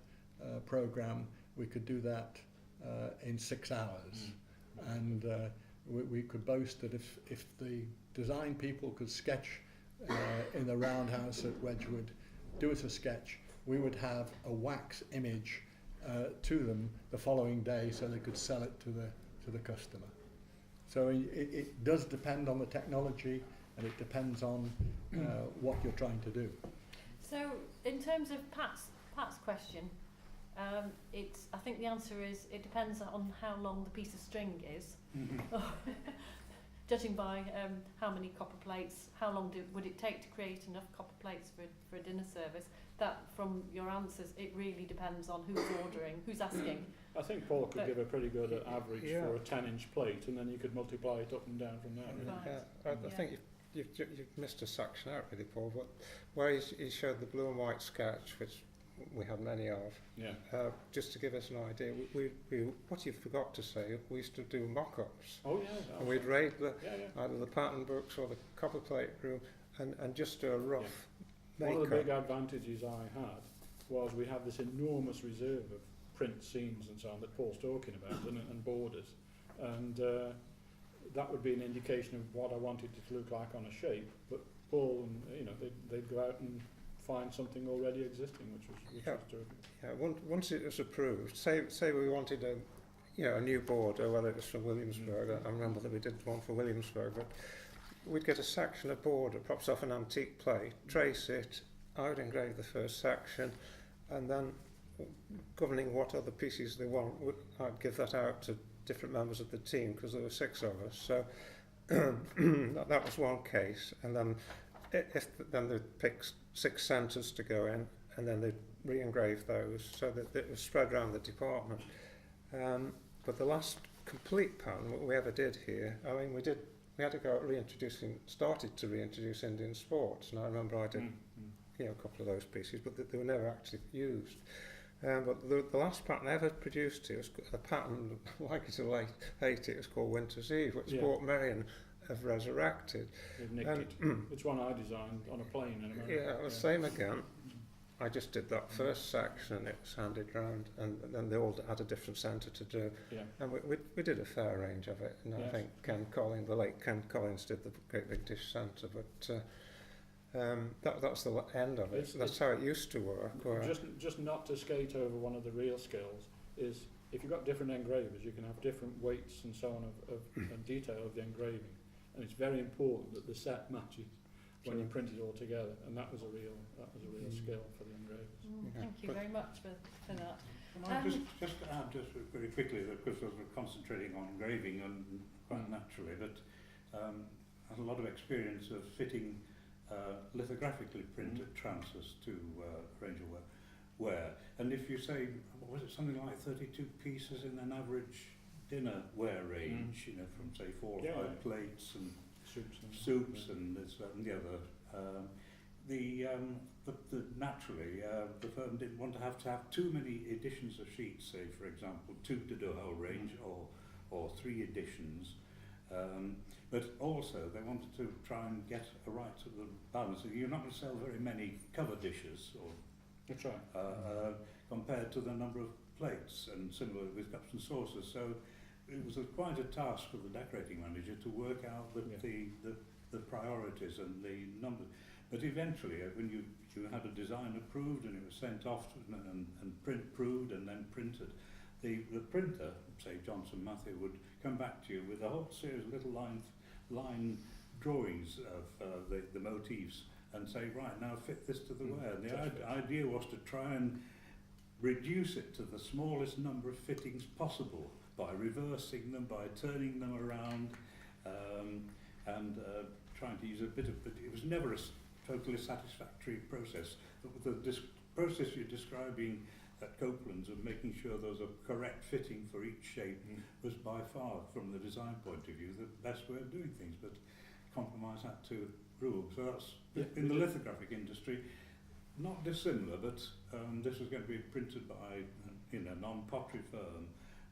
program, we could do that in 6 hours. And we could boast that if the design people could sketch in the roundhouse at Wedgwood, do us a sketch, we would have a wax image to them the following day so they could sell it to the customer. So it does depend on the technology, and it depends on what you're trying to do. So, in terms of Pat's question, I think the answer is it depends on how long the piece of string is. Judging by how many copper plates, how long would it take to create enough copper plates for a dinner service? That, from your answers, it really depends on who's ordering, who's asking. I think Paul could give a pretty good average for a 10-inch plate, and then you could multiply it up and down from there. Right. I think you've missed a section out, really, Paul. But where you showed the blue and white sketch, which we have many of. Yeah. Just to give us an idea, we what you forgot to say, we used to do mock-ups. Oh yeah. And we'd raid Yeah. either the pattern books or the copper plate room, and just do a rough One of the make-up. big advantages I had was we had this enormous reserve of print scenes and so on that Paul's talking about, and borders, and that would be an indication of what I wanted it to look like on a shape. But Paul and they'd go out and find something already existing, which was terrific. Yeah, once it was approved, say we wanted a new board, or whether it was from Williamsburg. I remember that we did one for Williamsburg, but we'd get a section of board that pops off an antique plate, trace it, I would engrave the first section, and then governing what other pieces they want, I'd give that out to different members of the team, because there were 6 of us. So that was one case, and then then they'd pick 6 centres to go in, and then they'd re-engrave those so that it was spread around the department. But the last complete pattern we ever did here, I mean, we had to go out started to reintroduce Indian sports, and I remember I did a couple of those pieces, but they were never actually used. But the last pattern I ever produced here was a pattern, like it or hate it, was called Winter's Eve, which Port Merion have resurrected. They've nicked it. It's one I designed on a plane in America. Yeah, the same again. I just did that first section and it was handed round, and then they all had a different centre to do. Yeah. And we did a fair range of it, and Yes. I think the late Ken Collins did the Great Big Dish Centre, but that's the end of it. That's how it used to work. Just not to skate over one of the real skills is if you've got different engravers, you can have different weights and so on of and detail of the engraving, and it's very important that the set matches when you print it all together, and that was a real skill for the engravers. Thank you very much for that. Can I just add very quickly that because we're concentrating on engraving and quite naturally, but has a lot of experience of fitting lithographically printed trousers to a range of wear. And if you say, what was it, something like 32 pieces in an average dinner wear range, you know, from say 4 or 5 plates and soups and this and the other. Naturally, the firm didn't want to have too many editions of sheets, say for example 2 to do a whole range or 3 editions. But also they wanted to try and get a right sort of balance. You're not going to sell very many cover dishes or That's right. compared to the number of plates, and similar with cups and saucers. So it was quite a task for the decorating manager to work out the priorities and the numbers. But eventually, when you had a design approved and it was sent off and print proved and then printed, the printer, say Johnson Matthew, would come back to you with a whole series of little line drawings of the motifs and say, right, now fit this to the wear. And the idea was to try and reduce it to the smallest number of fittings possible by reversing them, by turning them around, and trying to use a bit of, but it was never a totally satisfactory process. The process you're describing at Copeland's of making sure there's a correct fitting for each shape was by far, from the design point of view, the best way of doing things, but compromise had to rule. So that's, in the lithographic industry, not dissimilar, but this was going to be printed by a non-pottery firm,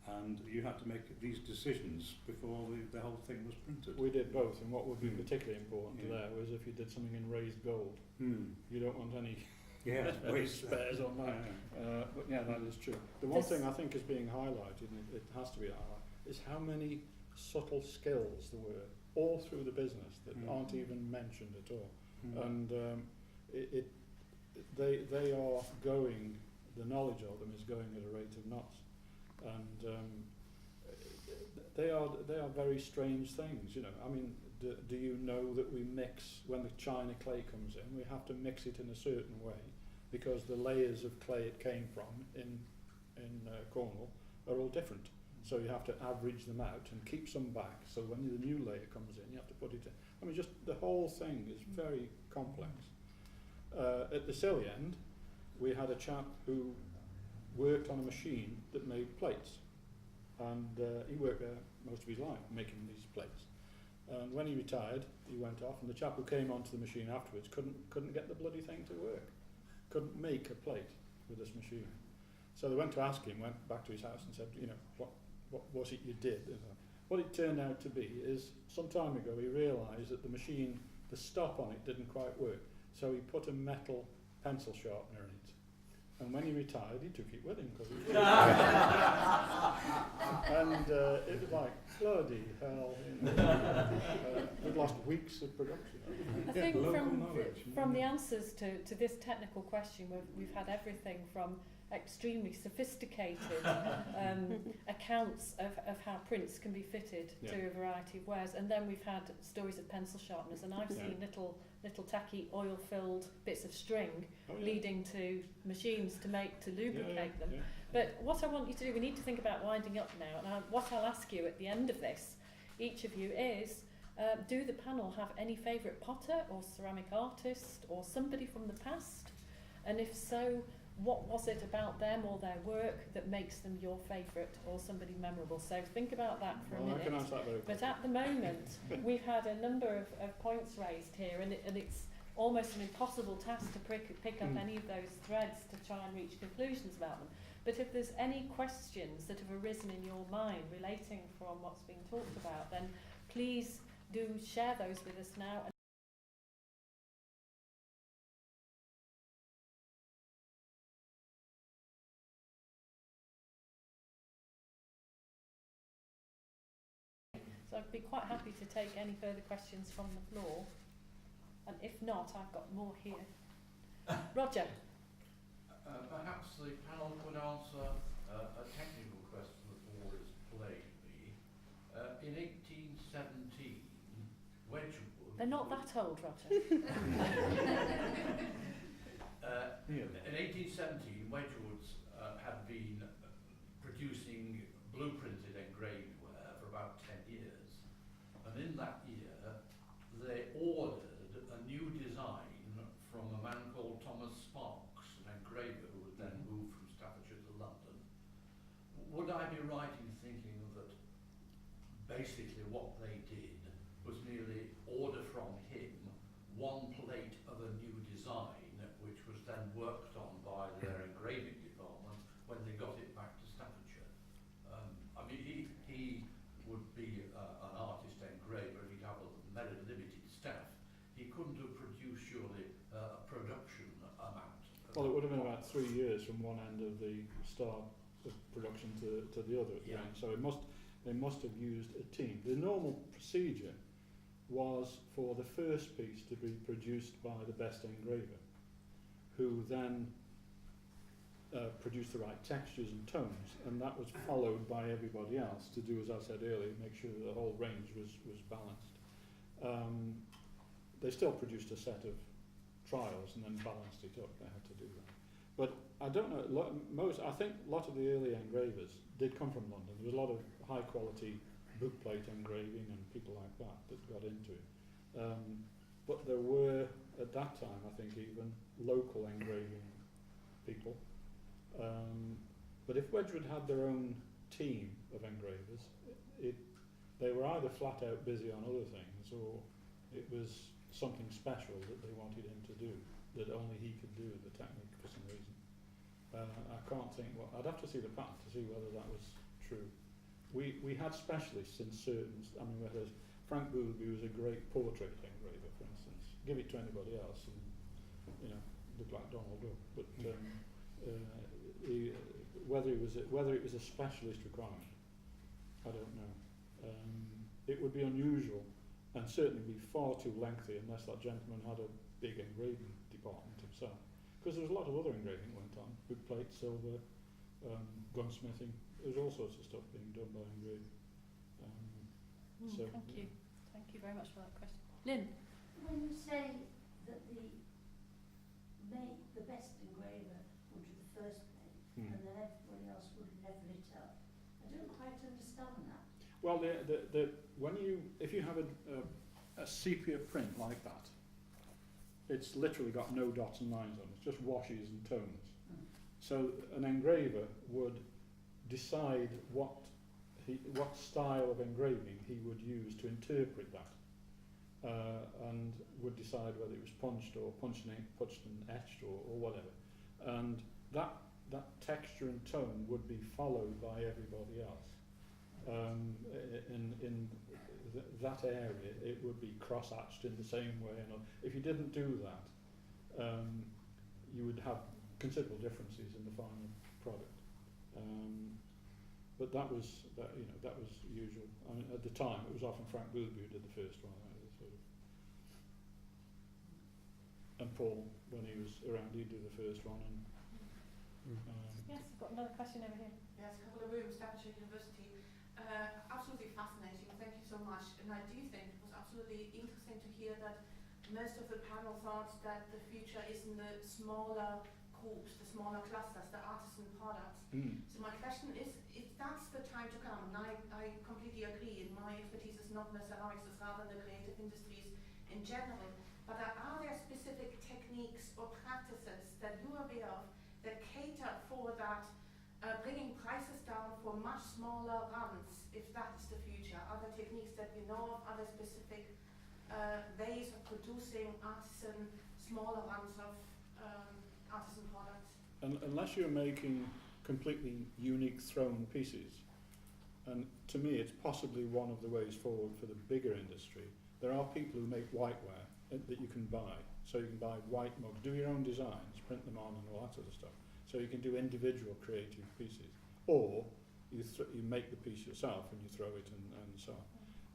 and you had to make these decisions before the whole thing was printed. We did both, and what would be particularly important there was if you did something in raised gold. You don't want any spares on that. But yeah, that is true. The one thing I think is being highlighted, and it has to be highlighted, is how many subtle skills there were all through the business that aren't even mentioned at all. And they are going, the knowledge of them is going at a rate of knots. And they are very strange things, you know. I mean, do you know that we mix, when the china clay comes in, we have to mix it in a certain way because the layers of clay it came from in Cornwall are all different. So you have to average them out and keep some back. So when the new layer comes in, you have to put it in. I mean, just the whole thing is very complex. At the Silly end, we had a chap who worked on a machine that made plates, and he worked there most of his life making these plates. And when he retired, he went off, and the chap who came onto the machine afterwards couldn't get the bloody thing to work. Couldn't make a plate with this machine. So they went to ask him, went back to his house and said, you know, what was it you did? And what it turned out to be is, some time ago he realised that the machine, the stop on it didn't quite work. So he put a metal pencil sharpener in it. And when he retired, he took it with him because it was and it was like, bloody hell. You know, we'd lost weeks of production. I think from the answers to this technical question, we've had everything from extremely sophisticated accounts of how prints can be fitted to a variety of wares, and then we've had stories of pencil sharpeners, and I've seen little tacky oil-filled bits of string leading to machines to lubricate them. Yeah. But what I want you to do, we need to think about winding up now, and what I'll ask you at the end of this, each of you, is do the panel have any favourite potter or ceramic artist or somebody from the past? And if so, what was it about them or their work that makes them your favourite or somebody memorable? So think about that for a minute. I can answer that very quickly. But at the moment, we've had a number of points raised here, and it's almost an impossible task to pick up any of those threads to try and reach conclusions about them. But if there's any questions that have arisen in your mind relating from what's being talked about, then please do share those with us now. So I'd be quite happy to take any further questions from the floor. And if not, I've got more here. Roger. Perhaps the panel could answer a technical question that always plagued me. In 1817, Wedgwood... They're not that old, Roger. In 1817, Wedgwoods had been producing blueprinted engraved ware for about 10 years. And in that year, they ordered a new design from a man called Thomas Sparks, an engraver who had then moved from Staffordshire to London. Would I be right in thinking that basically what they did was merely order from him one plate of a new design, which was then worked on by their engraving department when they got it back to Staffordshire? I mean, he would be an artist engraver, he'd have a very limited staff. He couldn't have produced surely a production amount. Well, it would have been about 3 years from one end of the start of production to the other at the end. So they must have used a team. The normal procedure was for the first piece to be produced by the best engraver, who then produced the right textures and tones, and that was followed by everybody else to do, as I said earlier, make sure that the whole range was balanced. They still produced a set of trials and then balanced it up. They had to do that. But I don't know, I think a lot of the early engravers did come from London. There was a lot of high quality bookplate engraving and people like that got into it. But there were, at that time, I think, even local engraving people. But if Wedgwood had their own team of engravers, they were either flat out busy on other things, or it was something special that they wanted him to do, that only he could do the technique for some reason. I can't think what, I'd have to see the pattern to see whether that was true. We had specialists in certain, I mean, Frank Booleby was a great portrait engraver, for instance. Give it to anybody else and, you know, look like Donald Duck. But whether it was a specialist requirement, I don't know. It would be unusual and certainly be far too lengthy unless that gentleman had a big engraving department himself. Because there was a lot of other engraving went on, bookplate, silver, gunsmithing. There's all sorts of stuff being done by engraving. Thank you. Thank you very much for that question. Lynn? When you say that the best engraver would do the first plate and then everybody else would level it up, I don't quite understand that. Well, if you have a sepia print like that, it's literally got no dots and lines on it. It's just washes and tones. So an engraver would decide what style of engraving he would use to interpret that, and would decide whether it was punched or punched and etched or whatever. And that texture and tone would be followed by everybody else. In that area, it would be cross-hatched in the same way. And if you didn't do that, you would have considerable differences in the final product. But that was usual. I mean, at the time, it was often Frank Booleby who did the first one. And Paul, when he was around, he'd do the first one. And yes, I've got another question over here. Yes, a couple of rooms, Staffordshire University. Absolutely fascinating. Thank you so much. And I do think it was absolutely interesting to hear that most of the panel thought that the future is in the smaller groups, the smaller clusters, the artisan products. So my question is, if that's the time to come, and I completely agree, and my expertise is not in the ceramics, it's rather in the creative industries in general, but are there specific techniques or practices that you are aware of that cater for that, bringing prices down for much smaller runs, if that is the future? Are there techniques that we know of? Are there specific ways of producing smaller runs of artisan products. Unless you're making completely unique thrown pieces, and to me it's possibly one of the ways forward for the bigger industry. There are people who make whiteware that you can buy. So you can buy white mugs, do your own designs, print them on and all that sort of stuff. So you can do individual creative pieces. Or you make the piece yourself and you throw it and so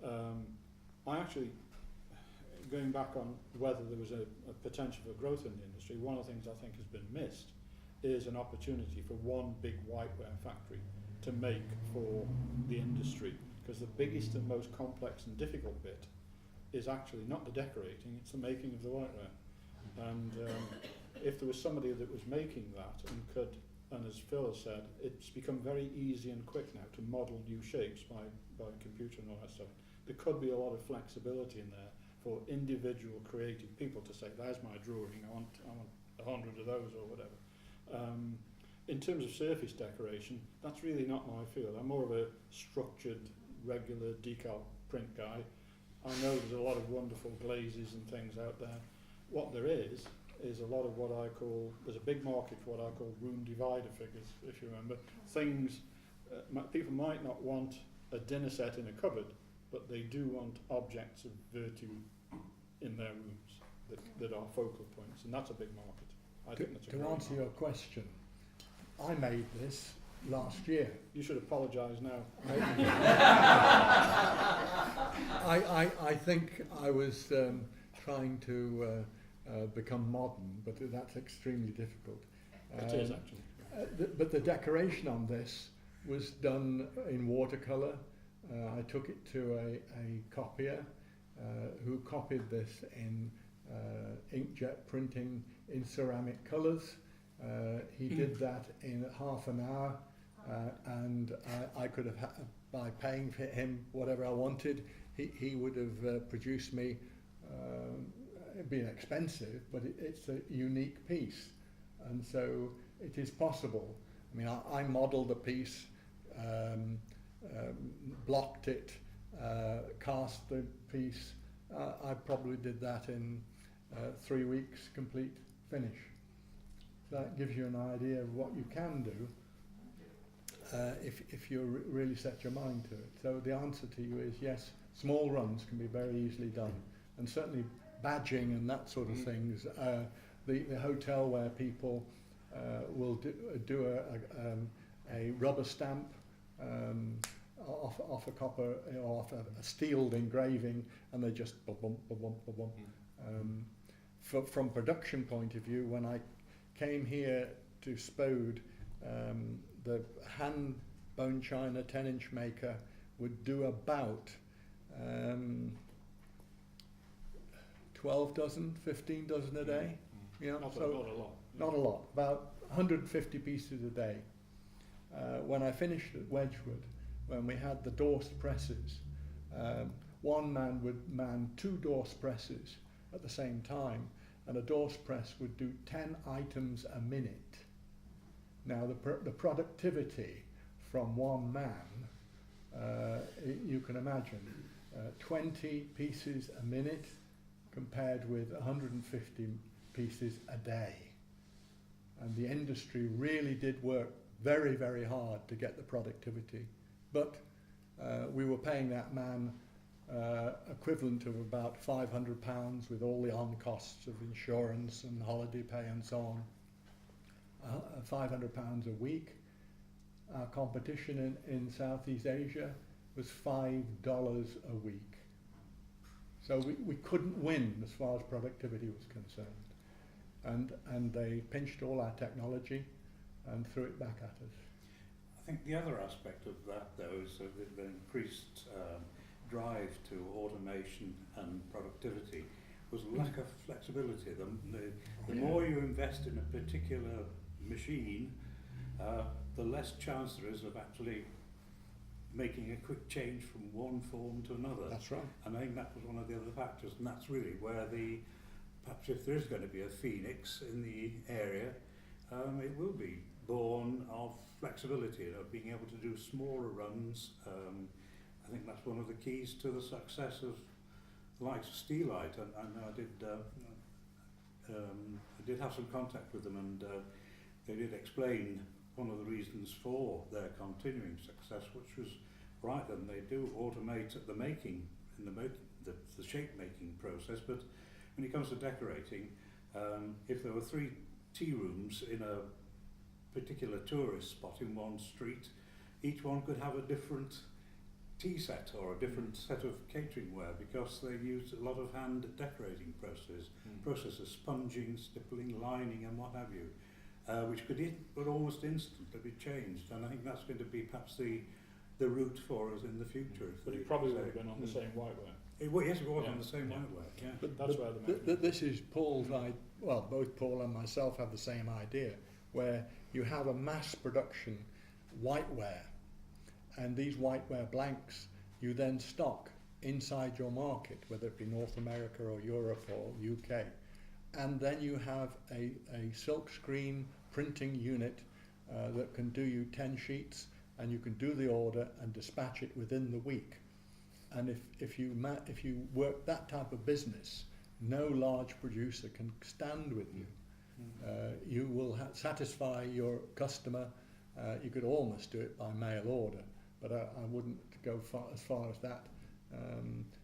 on. I actually, going back on whether there was a potential for growth in the industry, one of the things I think has been missed is an opportunity for one big whiteware factory to make for the industry. Because the biggest and most complex and difficult bit is actually not the decorating, it's the making of the whiteware. And if there was somebody that was making that and could, and as Phil has said, it's become very easy and quick now to model new shapes by computer and all that stuff. There could be a lot of flexibility in there for individual creative people to say, there's my drawing, I want 100 of those or whatever. In terms of surface decoration, that's really not my field. I'm more of a structured, regular decal print guy. I know there's a lot of wonderful glazes and things out there. What there is a lot of what I call, there's a big market for what I call room divider figures, if you remember. Things, people might not want a dinner set in a cupboard, but they do want objects of virtue in their rooms that are focal points, and that's a big market. I think that's a to great answer your market. question, I made this last year. You should apologise now. I think I was trying to become modern, but that's extremely difficult. It is actually. But the decoration on this was done in watercolour. I took it to a copier who copied this in inkjet printing in ceramic colours. He did that in half an hour, and I could have, by paying for him whatever I wanted, he would have produced me, it'd been expensive, but it's a unique piece, and so it is possible. I mean, I modelled the piece, blocked it, cast the piece. I probably did that in 3 weeks, complete finish. So that gives you an idea of what you can do if you really set your mind to it. So the answer to you is yes, small runs can be very easily done, and certainly badging and that sort of things. The hotel where people will do a rubber stamp off a copper or off a steeled engraving, and they just bump. From production point of view, when I came here to Spode, the hand bone china 10-inch maker would do about 12 dozen, 15 dozen a day. You know, Not a lot. Not a lot, about 150 pieces a day. When I finished at Wedgwood, when we had the Dorse presses, one man would man 2 Dorse presses at the same time, and a Dorse press would do 10 items a minute. Now the productivity from one man, you can imagine, 20 pieces a minute compared with 150 pieces a day. And the industry really did work very, very hard to get the productivity. But we were paying that man equivalent of about £500 with all the on-costs of insurance and holiday pay and so on. £500 a week. Our competition in Southeast Asia was $5 a week. So we couldn't win as far as productivity was concerned. And they pinched all our technology and threw it back at us. I think the other aspect of that, though, is the increased drive to automation and productivity was lack of flexibility. The more you invest in a particular machine, the less chance there is of actually making a quick change from one form to another. That's right. And I think that was one of the other factors, and that's really where perhaps if there is going to be a phoenix in the area, it will be born of flexibility, of being able to do smaller runs. I think that's one of the keys to the success of the likes of Steelite, and I did have some contact with them, and they did explain one of the reasons for their continuing success, which was right then they do automate the making in the shape making process, but when it comes to decorating, if there were 3 tea rooms in a particular tourist spot in one street, each one could have a different tea set or a different set of catering ware, because they used a lot of hand decorating processes, sponging, stippling, lining and what have you, which could almost instantly be changed, and I think that's going to be perhaps the route for us in the future. But it probably would have been on the same whiteware. Yes, it was on the same whiteware, yeah. But that's where This is Paul's idea. Well, both Paul and myself have the same idea, where you have a mass production whiteware, and these whiteware blanks you then stock inside your market, whether it be North America or Europe or UK, and then you have a silk screen printing unit that can do you 10 sheets, and you can do the order and dispatch it within the week. And if you work that type of business, no large producer can stand with you. You will satisfy your customer. You could almost do it by mail order, but I wouldn't go as far as that.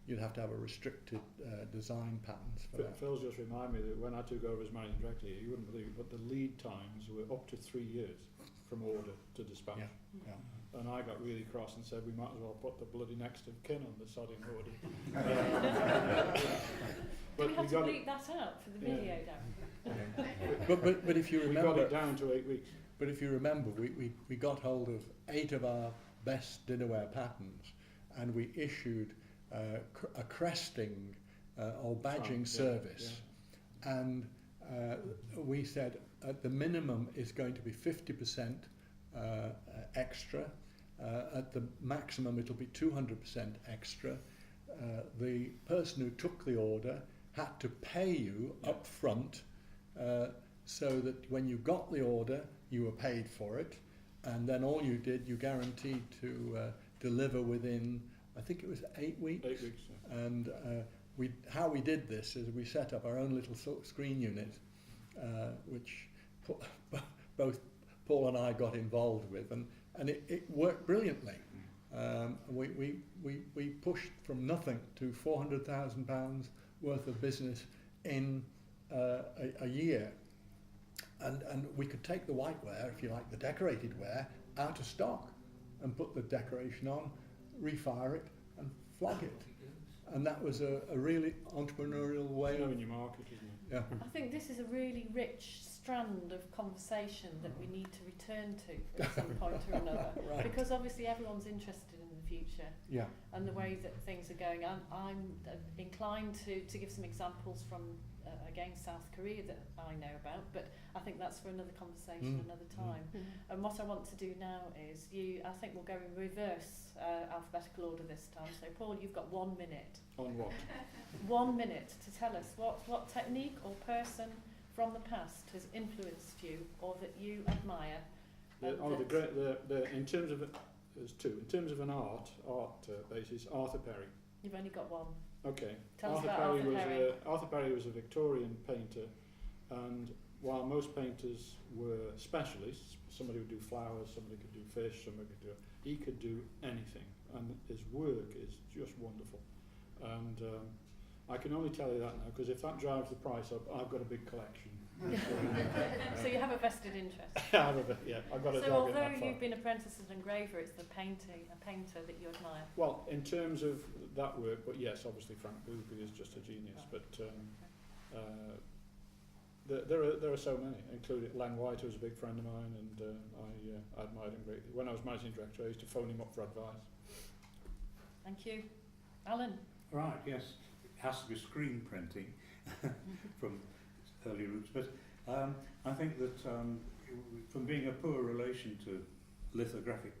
You'd have to have a restricted design patterns for that. Phil's just reminded me that when I took over as managing director, you wouldn't believe it, but the lead times were up to 3 years from order to dispatch. Yeah. And I got really cross and said we might as well put the bloody next of kin on the sodding order. Do we have to bleep that out for the video, Darren? But if you remember, we got it down to 8 weeks. But if you remember, we got hold of 8 of our best dinnerware patterns, and we issued a cresting or badging service, and we said at the minimum is going to be 50% extra. At the maximum it'll be 200% extra. The person who took the order had to pay you up front, so that when you got the order you were paid for it, and then all you did, you guaranteed to deliver within, I think it was 8 weeks. 8 weeks. Yeah. And how we did this is we set up our own little silk screen unit, which both Paul and I got involved with, and it worked brilliantly. We pushed from nothing to £400,000 worth of business in a year, and we could take the whiteware, if you like, the decorated ware, out of stock and put the decoration on, refire it and flog it. And that was a really entrepreneurial way in your market, isn't it? Yeah. I think this is a really rich strand of conversation that we need to return to at some point or another. Right. Because obviously everyone's interested in the future and the way that things are going. I'm inclined to give some examples from, again, South Korea that I know about, but I think that's for another conversation another time. And what I want to do now is, I think we'll go in reverse alphabetical order this time. So Paul, you've got 1 minute. On what? 1 minute to tell us what technique or person from the past has influenced you or that you admire. In terms of there's 2. In terms of an art basis, Arthur Perry. You've only got 1. Okay. Tell us about Arthur Perry. Arthur Perry was a Victorian painter, and while most painters were specialists, somebody would do flowers, somebody could do fish, he could do anything, and his work is just wonderful. And I can only tell you that now, because if that drives the price up, I've got a big collection. So you have a vested interest. I've got a So dog in that although fight. you've been apprenticed as an engraver, it's a painter that you admire. Well, in terms of that work, but yes, obviously Frank Booby is just a genius. But there are so many, including Len White, who was a big friend of mine, and I admired him greatly. When I was managing director, I used to phone him up for advice. Thank you. Alan? Right, yes. It has to be screen printing from early roots, but I think that from being a poor relation to lithographic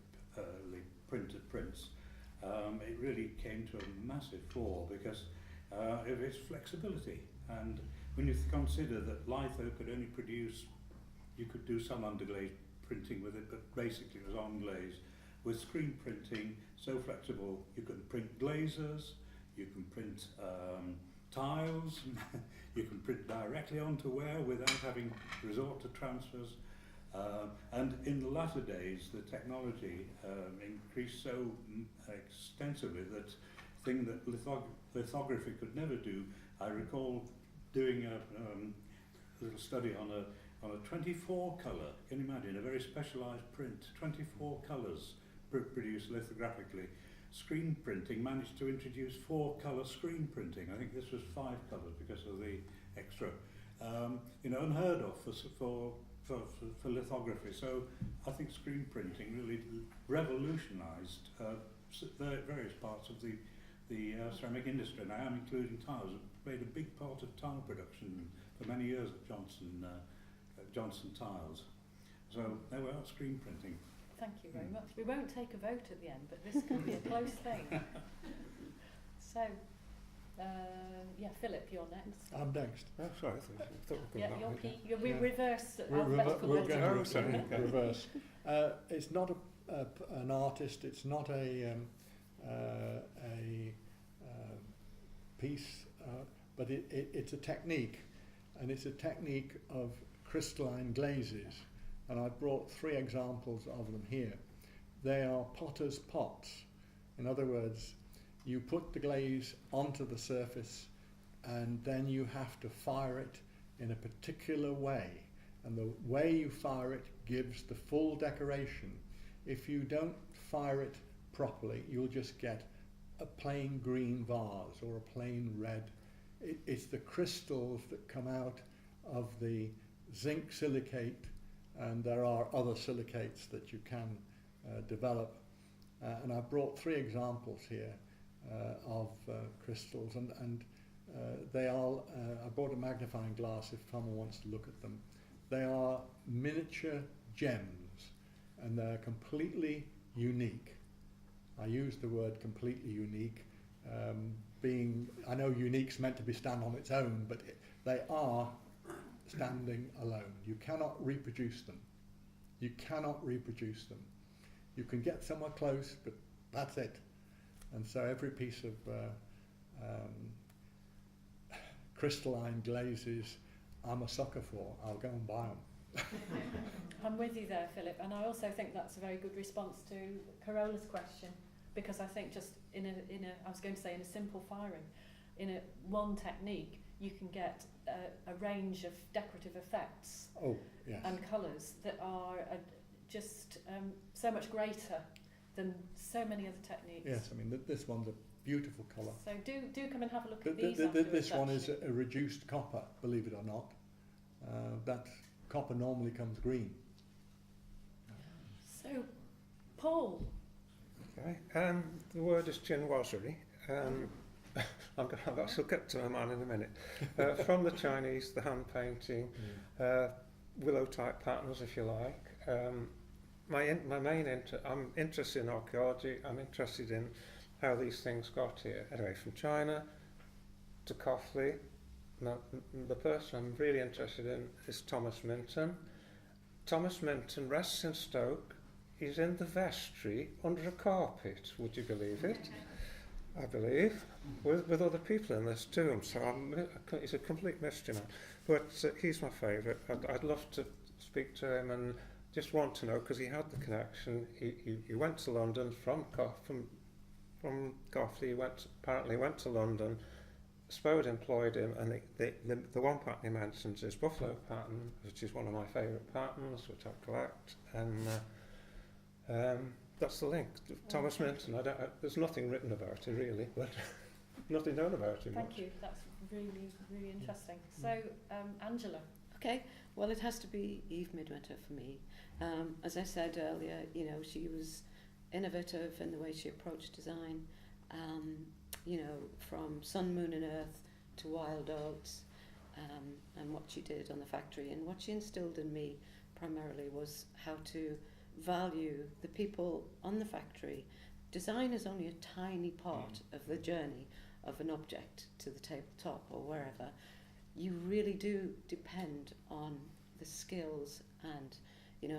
printed prints, it really came to a massive fore because of its flexibility. And when you consider that litho could only produce, you could do some underglaze printing with it, but basically it was on glaze. With screen printing, so flexible, you could print glazers, you can print tiles, you can print directly onto ware without having to resort to transfers. And in the latter days, the technology increased so extensively that thing that lithography could never do. I recall doing a little study on a 24 colour. Can you imagine a very specialised print? 24 colours produced lithographically. Screen printing managed to introduce 4 colour screen printing. I think this was 5 colours because of the extra. Unheard of for lithography. So I think screen printing really revolutionised various parts of the ceramic industry, and I am including tiles. It played a big part of tile production for many years at Johnson Tiles. So there we are, screen printing. Thank you very much. We won't take a vote at the end, but this could be a close thing. So, Philip, you're next. I'm next. Oh, sorry, I thought we were You're going key. We reverse alphabetical We're order. going sorry. to reverse. It's not an artist. It's not a piece, but it's a technique, and it's a technique of crystalline glazes. And I've brought 3 examples of them here. They are potter's pots. In other words, you put the glaze onto the surface and then you have to fire it in a particular way. And the way you fire it gives the full decoration. If you don't fire it properly, you'll just get a plain green vase or a plain red. It's the crystals that come out of the zinc silicate, and there are other silicates that you can develop. And I've brought 3 examples here of crystals, and they are, I brought a magnifying glass if someone wants to look at them. They are miniature gems, and they're completely unique. I use the word completely unique, I know unique's meant to be stand on its own, but they are standing alone. You cannot reproduce them. You cannot reproduce them. You can get somewhere close, but that's it. And so every piece of crystalline glazes I'm a sucker for. I'll go and buy them. I'm with you there, Philip, and I also think that's a very good response to Carola's question, because I think just in a I was going to say in a simple firing, in a one technique, you can get a range of decorative effects and colours that are just so much greater than so many other techniques. Yes, I mean this one's a beautiful colour. So do come and have a look at these afterwards. This one is a reduced copper, believe it or not. That copper normally comes green. So, Paul. Okay. The word is chinoiserie. I've got to get to a man in a minute. From the Chinese, the hand painting, willow-type patterns, if you like. My main I'm interested in archaeology. I'm interested in how these things got here. Anyway, from China to Coughley. The person I'm really interested in is Thomas Minton. Thomas Minton rests in Stoke. He's in the vestry under a carpet, would you believe it? I believe, with other people in this tomb. So he's a complete mystery man. But he's my favourite. I'd love to speak to him and just want to know, because he had the connection. He went to London from Coughley. He apparently went to London. Spode employed him, and the one pattern he mentions is Buffalo pattern, which is one of my favourite patterns, which I collect, and that's the link. Thomas Minton. There's nothing written about him really, but nothing known about him. Thank you. That's really, really interesting. So, Angela. Okay. Well, it has to be Eve Midwinter for me. As I said earlier, she was innovative in the way she approached design. From Sun, Moon and Earth to Wild Oats, and what she did on the factory. And what she instilled in me primarily was how to value the people on the factory. Design is only a tiny part of the journey of an object to the tabletop or wherever. You really do depend on the skills and,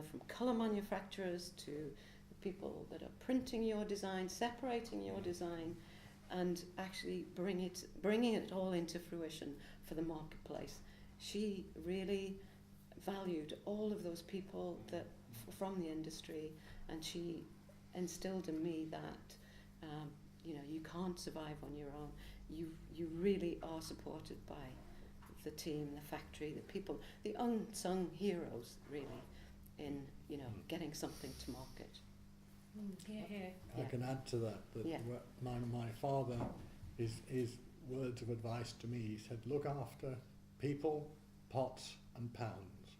from colour manufacturers to the people that are printing your design, separating your design, and actually bringing it all into fruition for the marketplace. She really valued all of those people that from the industry, and she instilled in me that you can't survive on your own. You really are supported by the team, the factory, the people, the unsung heroes, really, in getting something to market. Here. I can add to that my father, his words of advice to me, he said, look after people, pots and pounds,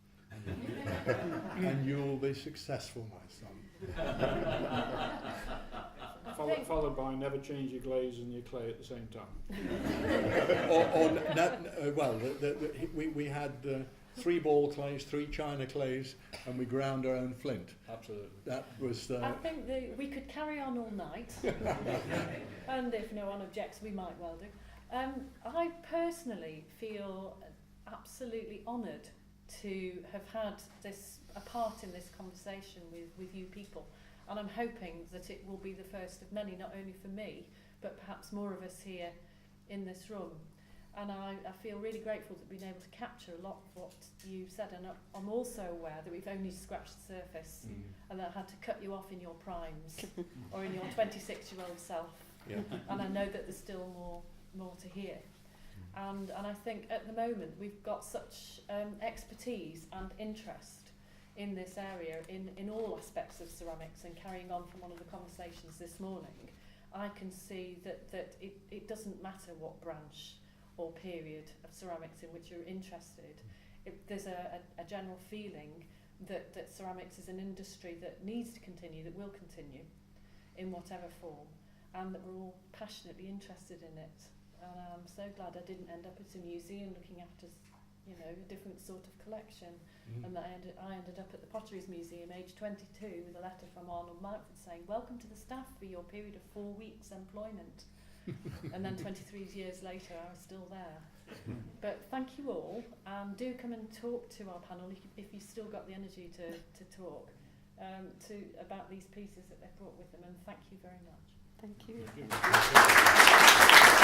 and you'll be successful, my son. Followed by never change your glaze and your clay at the same time. We had 3 ball clays, 3 china clays, and we ground our own flint. Absolutely. That was. I think we could carry on all night, and if no one objects, we might well do. I personally feel absolutely honoured to have had a part in this conversation with you people, and I'm hoping that it will be the first of many, not only for me, but perhaps more of us here in this room. And I feel really grateful that we've been able to capture a lot of what you said, and I'm also aware that we've only scratched the surface, and that I had to cut you off in your primes or in your 26-year-old self. Yeah. And I know that there's still more to hear. And I think at the moment we've got such expertise and interest in this area, in all aspects of ceramics, and carrying on from one of the conversations this morning, I can see that it doesn't matter what branch or period of ceramics in which you're interested. There's a general feeling that ceramics is an industry that needs to continue, that will continue in whatever form, and that we're all passionately interested in it. And I'm so glad I didn't end up at a museum looking after a different sort of collection, and that I ended up at the Potteries Museum, age 22, with a letter from Arnold Mountford saying, welcome to the staff for your period of 4 weeks employment. And then 23 years later I was still there. But thank you all, and do come and talk to our panel if you've still got the energy to talk about these pieces that they've brought with them, and thank you very much. Thank you. Thank you.